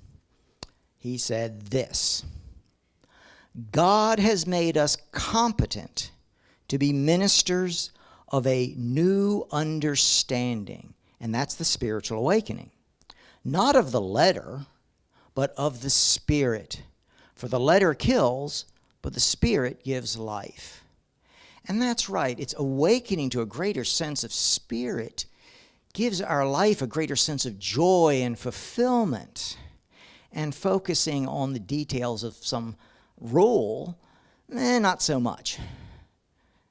he said this: God has made us competent to be ministers of a new understanding, and that's the spiritual awakening. Not of the letter, but of the Spirit. For the letter kills, but the Spirit gives life. And that's right. It's awakening to a greater sense of Spirit gives our life a greater sense of joy and fulfillment. And focusing on the details of some rule, not so much.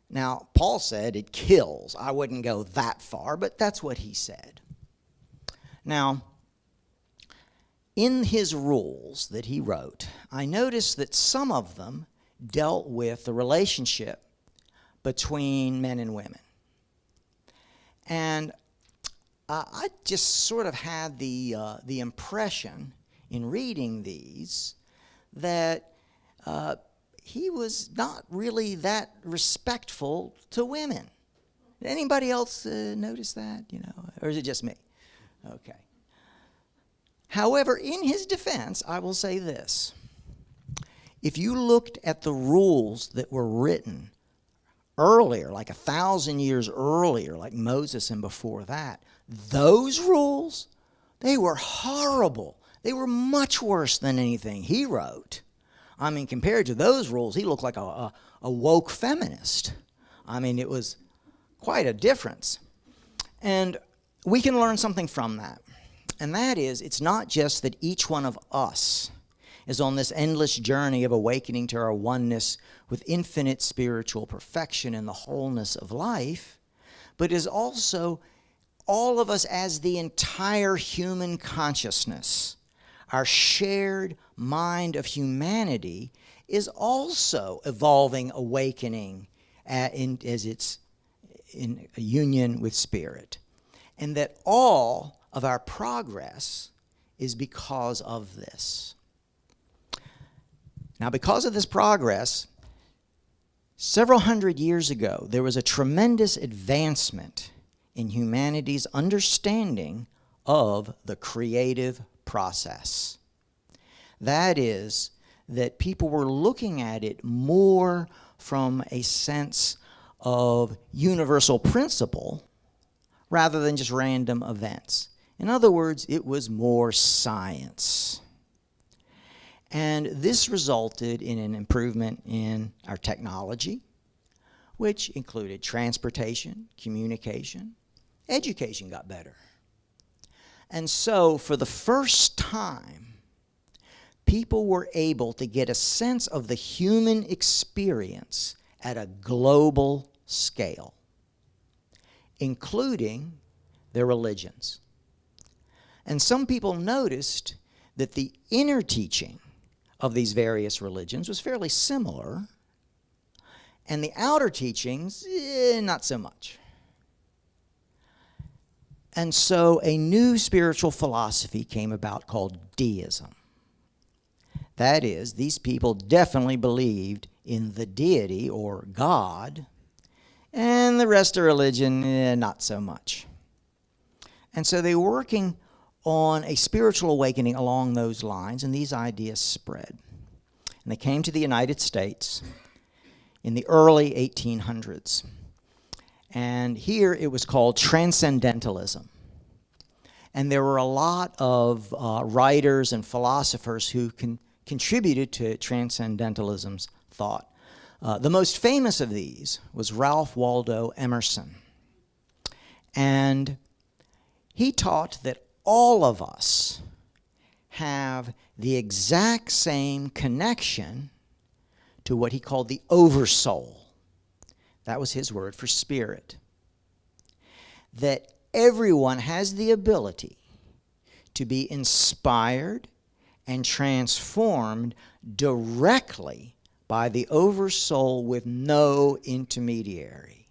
Now, Paul said it kills. I wouldn't go that far, but that's what he said. Now, in his rules that he wrote, I noticed that some of them dealt with the relationship between men and women. And I just sort of had the impression in reading these that he was not really that respectful to women. Did anybody else notice that? Or is it just me? Okay. However, in his defense, I will say this. if you looked at the rules that were written earlier, like 1,000 years earlier, like Moses and before that, those rules, they were horrible. They were much worse than anything he wrote. I mean, compared to those rules, he looked like a woke feminist. I mean, it was quite a difference. And we can learn something from that. And that is, it's not just that each one of us is on this endless journey of awakening to our oneness with infinite spiritual perfection and the wholeness of life, but is also all of us as the entire human consciousness. Our shared mind of humanity is also evolving, awakening as it's in a union with spirit. And that all of our progress is because of this. Now, because of this progress, several hundred years ago, there was a tremendous advancement in humanity's understanding of the creative process. That is, that people were looking at it more from a sense of universal principle rather than just random events. In other words, it was more science. And this resulted in an improvement in our technology, which included transportation, communication, education got better. And so, for the first time, people were able to get a sense of the human experience at a global scale, including their religions. And some people noticed that the inner teaching of these various religions was fairly similar, and the outer teachings, not so much. And so a new spiritual philosophy came about called deism. That is, these people definitely believed in the deity or God, and the rest of religion, not so much. And so they were working on a spiritual awakening along those lines, and these ideas spread. And they came to the United States in the early 1800s. And here it was called transcendentalism. And there were a lot of writers and philosophers who contributed to transcendentalism's thought. The most famous of these was Ralph Waldo Emerson. And he taught that all of us have the exact same connection to what he called the oversoul. That was his word for spirit. That everyone has the ability to be inspired and transformed directly by the oversoul with no intermediary.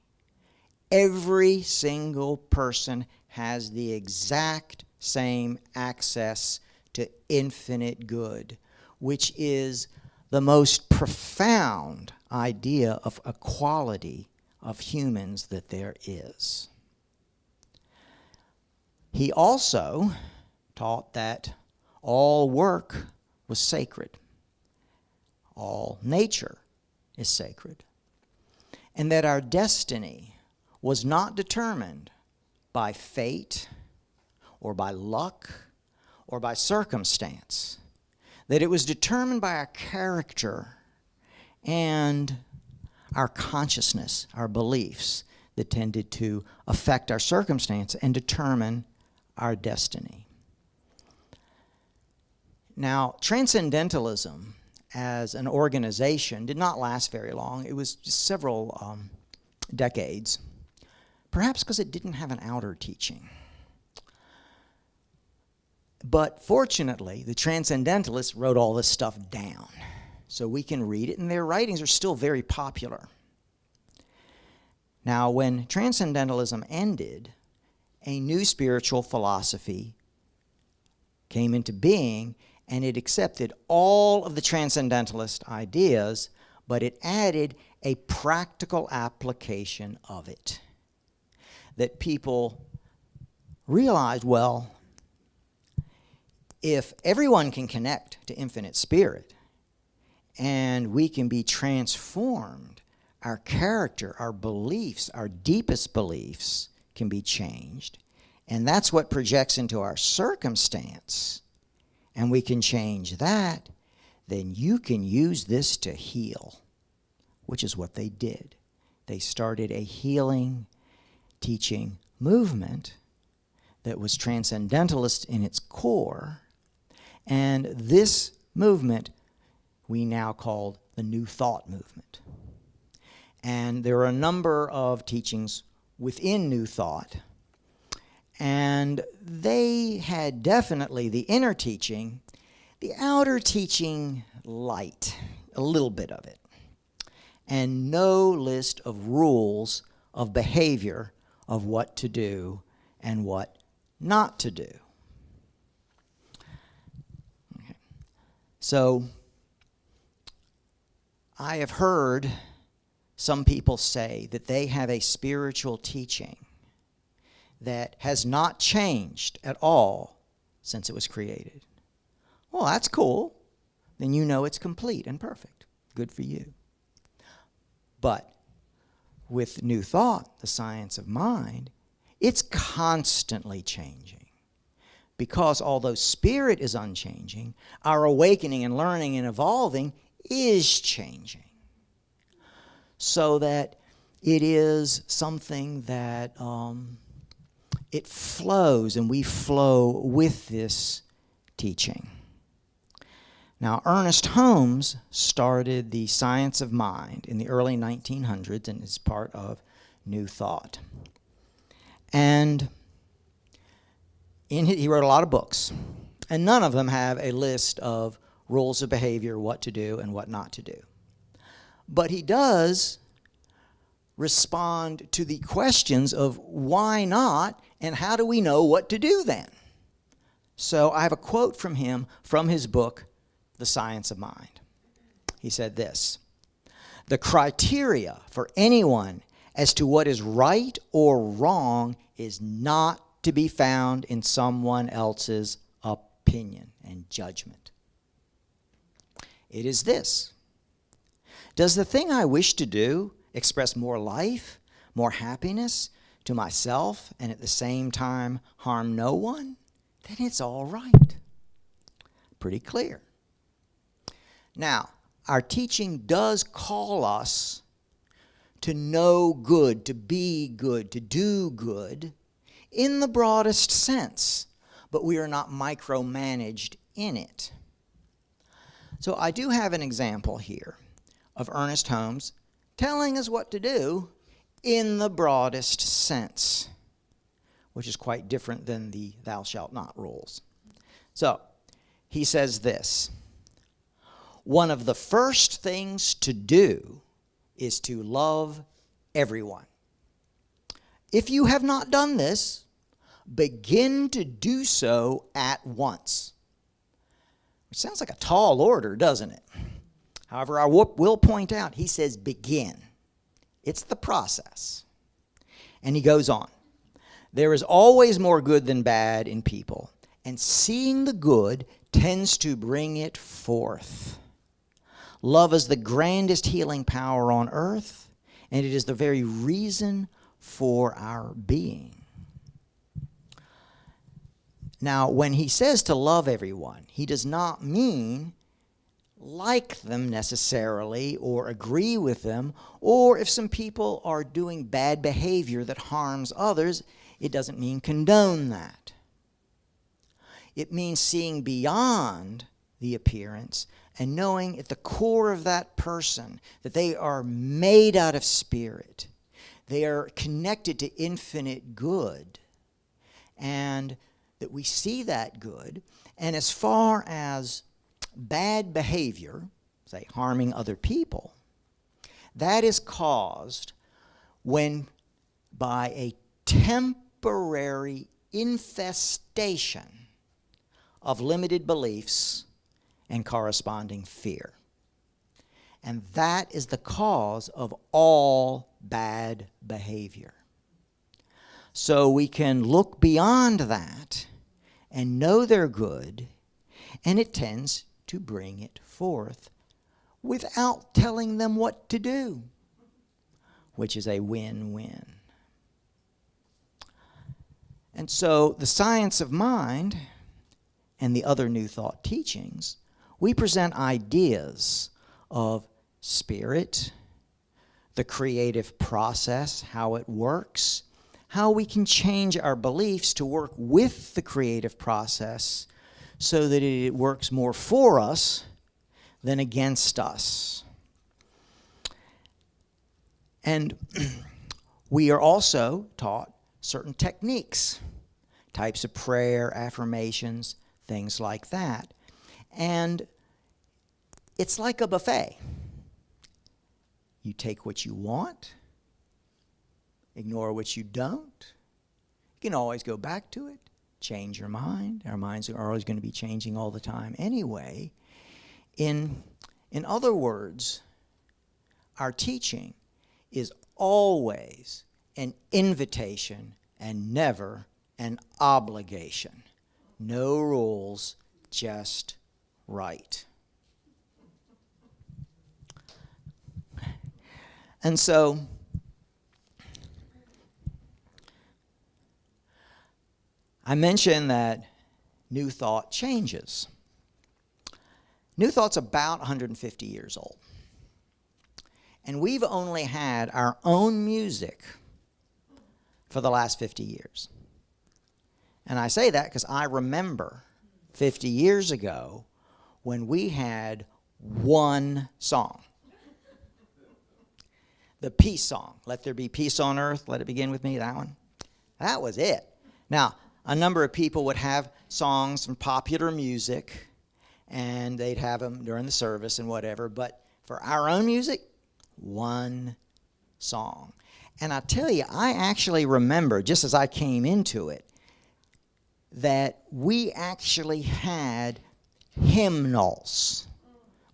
Every single person has the exact same access to infinite good, which is the most profound idea of equality of humans that there is. He also taught that all work was sacred. All nature is sacred. And that our destiny was not determined by fate or by luck or by circumstance. That it was determined by our character and our consciousness, our beliefs that tended to affect our circumstance and determine our destiny. Now, transcendentalism as an organization did not last very long. It was just several decades, perhaps because it didn't have an outer teaching. But fortunately, the transcendentalists wrote all this stuff down, so we can read it, and their writings are still very popular. Now, when transcendentalism ended, a new spiritual philosophy came into being, and it accepted all of the transcendentalist ideas, but it added a practical application of it. That people realized, well, if everyone can connect to infinite spirit, and we can be transformed. Our character, our beliefs, our deepest beliefs can be changed. And that's what projects into our circumstance. And we can change that. Then you can use this to heal, which is what they did. They started a healing, teaching movement that was transcendentalist in its core. And this movement we now call the New Thought movement. And there are a number of teachings within New Thought. And they had definitely the inner teaching, the outer teaching light, a little bit of it. And no list of rules of behavior of what to do and what not to do. Okay. So I have heard some people say that they have a spiritual teaching that has not changed at all since it was created. Well, that's cool. Then you know it's complete and perfect. Good for you. But with New Thought, the science of mind, it's constantly changing. Because although spirit is unchanging, our awakening and learning and evolving is changing. So that it is something that it flows, and we flow with this teaching. Now, Ernest Holmes started the science of mind in the early 1900s and is part of New Thought. And he wrote a lot of books, and none of them have a list of rules of behavior, what to do and what not to do. But he does respond to the questions of why not and how do we know what to do then. So I have a quote from him from his book, The Science of Mind. He said this: "The criteria for anyone as to what is right or wrong is not to be found in someone else's opinion and judgment. It is this: does the thing I wish to do express more life, more happiness to myself, and at the same time harm no one? Then it's all right." Pretty clear. Now, our teaching does call us to know good, to be good, to do good in the broadest sense, but we are not micromanaged in it. So I do have an example here of Ernest Holmes telling us what to do in the broadest sense, which is quite different than the thou shalt not rules. So he says this: "One of the first things to do is to love everyone. If you have not done this, begin to do so at once." Which sounds like a tall order, doesn't it? However, I will point out, he says begin. It's the process. And he goes on: "There is always more good than bad in people, and seeing the good tends to bring it forth. Love is the grandest healing power on earth, and it is the very reason for our being." Now, when he says to love everyone, he does not mean like them necessarily, or agree with them, or if some people are doing bad behavior that harms others, it doesn't mean condone that. It means seeing beyond the appearance and knowing at the core of that person that they are made out of spirit. They are connected to infinite good, and that we see that good. And as far as bad behavior, say harming other people, that is caused when by a temporary infestation of limited beliefs and corresponding fear. And that is the cause of all bad behavior. So we can look beyond that and know they're good, and it tends to bring it forth without telling them what to do, which is a win-win. And so the science of mind and the other New Thought teachings, we present ideas of spirit, the creative process, how it works, how we can change our beliefs to work with the creative process so that it works more for us than against us. And we are also taught certain techniques, types of prayer, affirmations, things like that. And it's like a buffet. You take what you want, ignore what you don't. You can always go back to it, change your mind. Our minds are always going to be changing all the time anyway. In other words, our teaching is always an invitation and never an obligation. No rules, just right. And so, I mentioned that New Thought changes. New Thought's about 150 years old. And we've only had our own music for the last 50 years. And I say that because I remember 50 years ago when we had one song. The peace song, Let There Be Peace on Earth, Let It Begin With Me, that one. That was it. Now, a number of people would have songs from popular music, and they'd have them during the service and whatever, but for our own music, one song. And I tell you, I actually remember, just as I came into it, that we actually had hymnals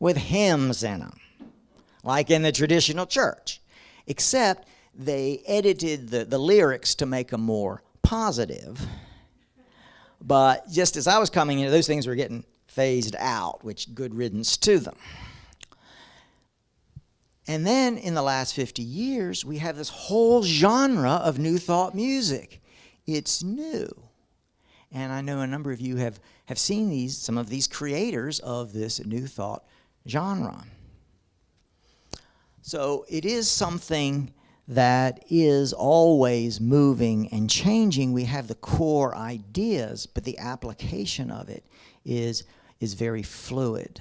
with hymns in them, like in the traditional church, except they edited the lyrics to make them more positive. But just as I was coming in, those things were getting phased out, which good riddance to them. And then in the last 50 years, we have this whole genre of New Thought music. It's new. And I know a number of you have seen some of these creators of this New Thought genre. So it is something that is always moving and changing. We have the core ideas, but the application of it is very fluid.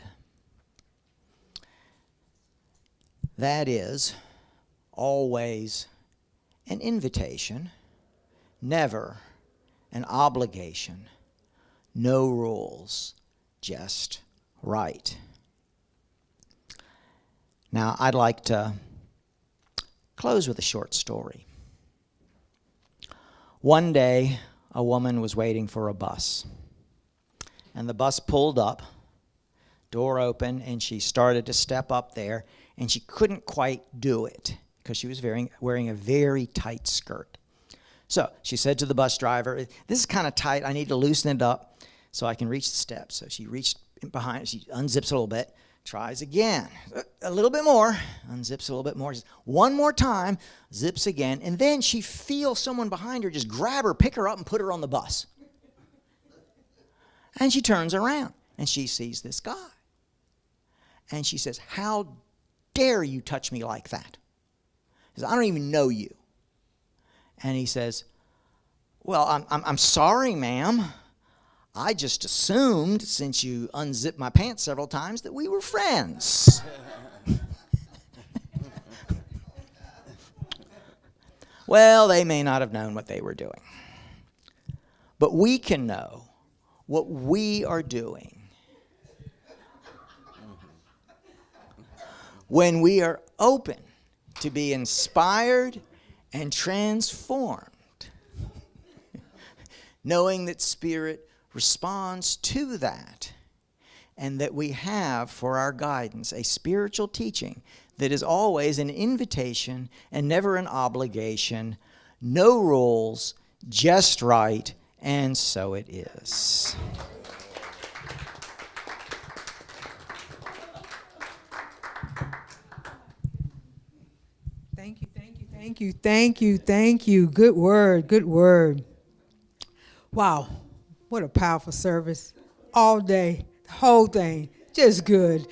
That is always an invitation, never an obligation, no rules, just right. Now, I'd like to close with a short story. One day, a woman was waiting for a bus, and the bus pulled up, door open, and she started to step up there, and she couldn't quite do it because she was wearing a very tight skirt. So she said to the bus driver, "This is kind of tight. I need to loosen it up so I can reach the steps." So she reached behind, she unzips a little bit, tries again, a little bit more, unzips a little bit more, one more time, zips again, and then she feels someone behind her just grab her, pick her up, and put her on the bus. And she turns around, and she sees this guy. And she says, "How dare you touch me like that?" He says, "I don't even know you." And he says, "Well, I'm sorry, ma'am. I just assumed, since you unzipped my pants several times, that we were friends." Well, they may not have known what they were doing. But we can know what we are doing when we are open to be inspired and transformed, knowing that Spirit responds to that, and that we have for our guidance a spiritual teaching that is always an invitation and never an obligation, no rules, just right, and so it is. Thank you, thank you, thank you. Good word, good word. Wow, what a powerful service. All day, the whole thing, just good.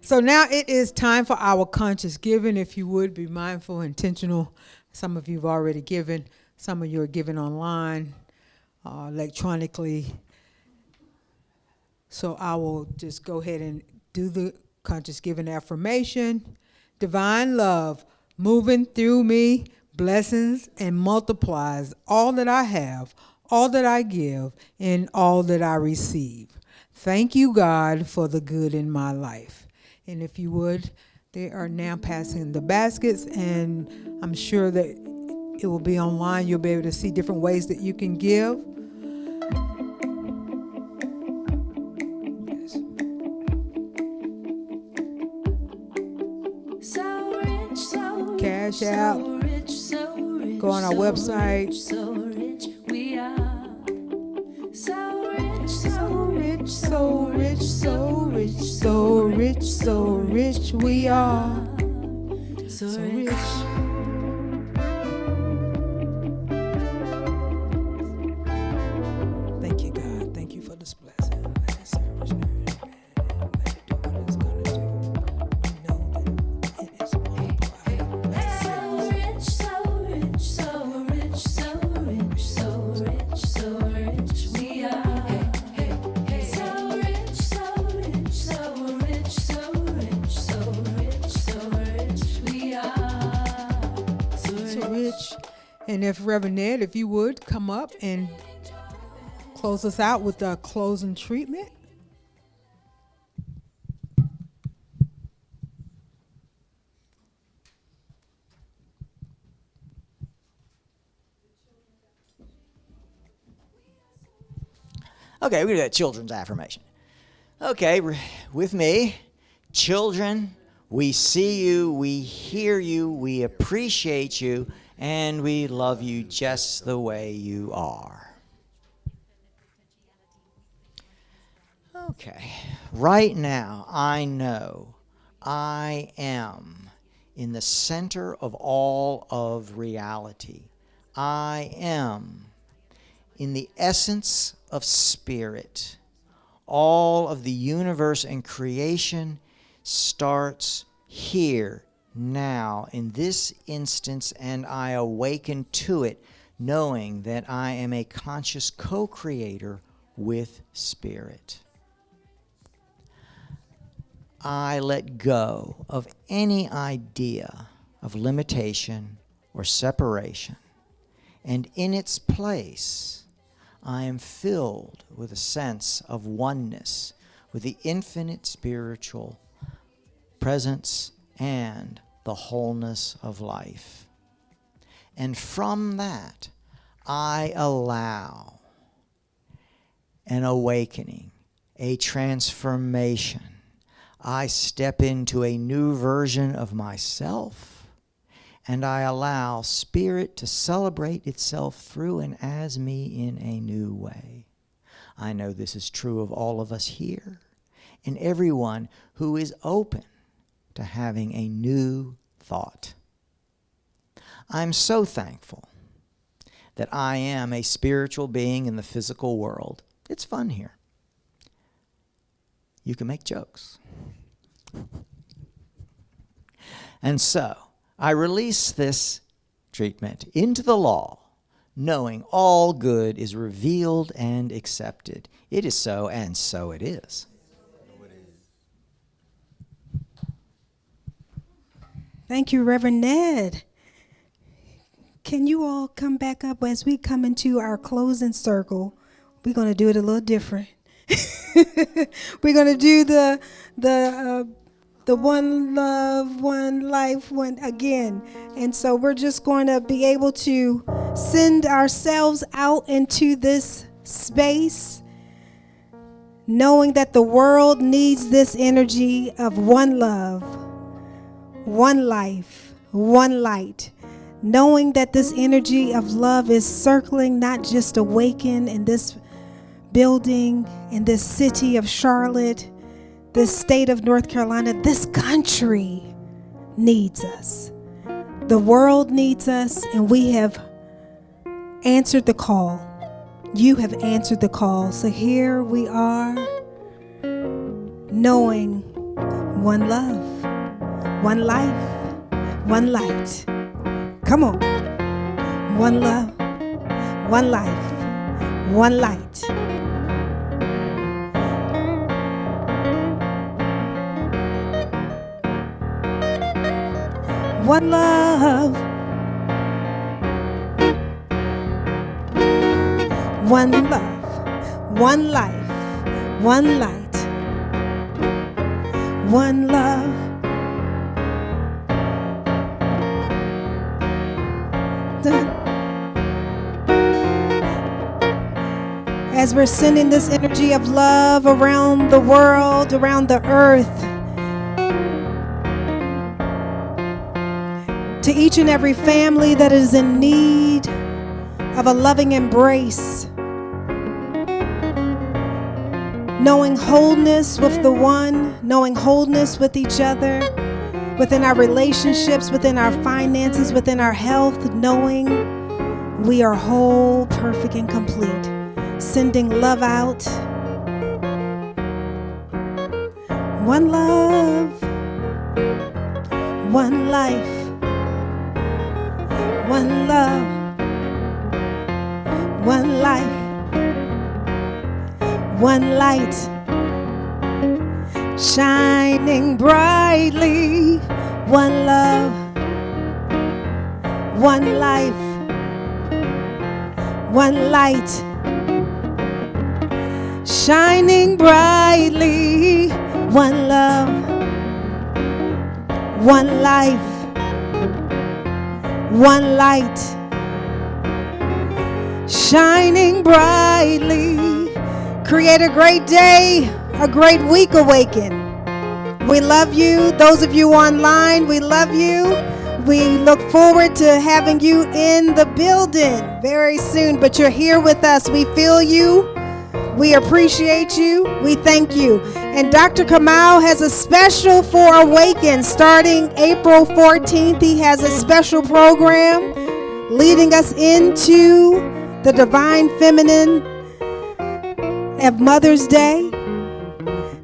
So now it is time for our conscious giving. If you would be mindful, intentional. Some of you have already given. Some of you are giving online, electronically. So I will just go ahead and do the conscious giving affirmation. Divine love moving through me, blessings and multiplies all that I have, all that I give, and all that I receive. Thank you, God, for the good in my life. And if you would, they are now passing the baskets, and I'm sure that it will be online. You'll be able to see different ways that you can give. Cash out. Go on our website. So rich we are. So rich, So rich, so rich, so rich, so rich, so rich we are. so So rich. rich. Thank you, God. Thank you for this blessing. Let it service nourish, let it do what it's gonna do. We know that it is multiplied. So rich, so rich, so rich, so rich, so rich, so rich we are. So rich, so rich, so rich, so rich, so rich, so rich we are. So rich. And if Reverend Ned, if you would come up and close us out with the closing treatment. Okay, we're going to do that children's affirmation. Okay, with me. Children, we see you, we hear you, we appreciate you, and we love you just the way you are. Okay, right now I know I am in the center of all of reality. I am in the essence of spirit. All of the universe and creation starts here, now, in this instance, and I awaken to it, knowing that I am a conscious co-creator with spirit. I let go of any idea of limitation or separation, and in its place, I am filled with a sense of oneness with the infinite spiritual presence and the wholeness of life. And from that, I allow an awakening, a transformation. I step into a new version of myself, and I allow spirit to celebrate itself through and as me in a new way. I know this is true of all of us here and everyone who is open to having a new thought. I'm so thankful that I am a spiritual being in the physical world. It's fun here. You can make jokes. And so, I release this treatment into the law, knowing all good is revealed and accepted. It is so, and so it is. Thank you, Reverend Ned. Can you all come back up as we come into our closing circle? We're going to do it a little different. We're going to do the one love, one life, one again. And so we're just going to be able to send ourselves out into this space, knowing that the world needs this energy of one love, one life, one light, knowing that this energy of love is circling not just Awaken in this building, in this city of Charlotte, this state of North Carolina, this country needs us. The world needs us, and we have answered the call. You have answered the call. So here we are, knowing one love, one life, one light. Come on. One love, one life, one light. One love, one love, one life, one light, one love. As we're sending this energy of love around the world, around the earth, to each and every family that is in need of a loving embrace, knowing wholeness with the one, knowing wholeness with each other, within our relationships, within our finances, within our health, knowing we are whole, perfect, and complete. Sending love out. One love, one life, one love, one life, one light, shining brightly. One love, one life, one light, shining brightly. One love, one life, one light, shining brightly. Create a great day, a great week, Awaken. We love you. Those of you online, we love you. We look forward to having you in the building very soon, but you're here with us. We feel you. We appreciate you. We thank you. And Dr. Kamau has a special for Awaken starting April 14th. He has a special program leading us into the divine feminine of Mother's Day.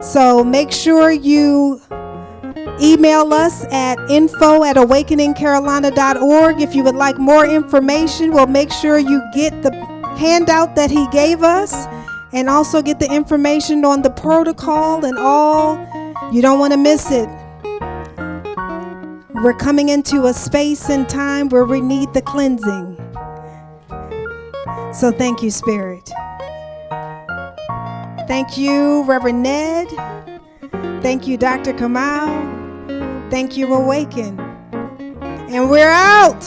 So make sure you email us at info@awakeningcarolina.org if you would like more information. We'll make sure you get the handout that he gave us and also get the information on the protocol and all. You don't want to miss it. We're coming into a space and time where we need the cleansing. So thank you, Spirit. Thank you, Reverend Ned. Thank you, Dr. Kamau. Thank you, Awaken. And we're out.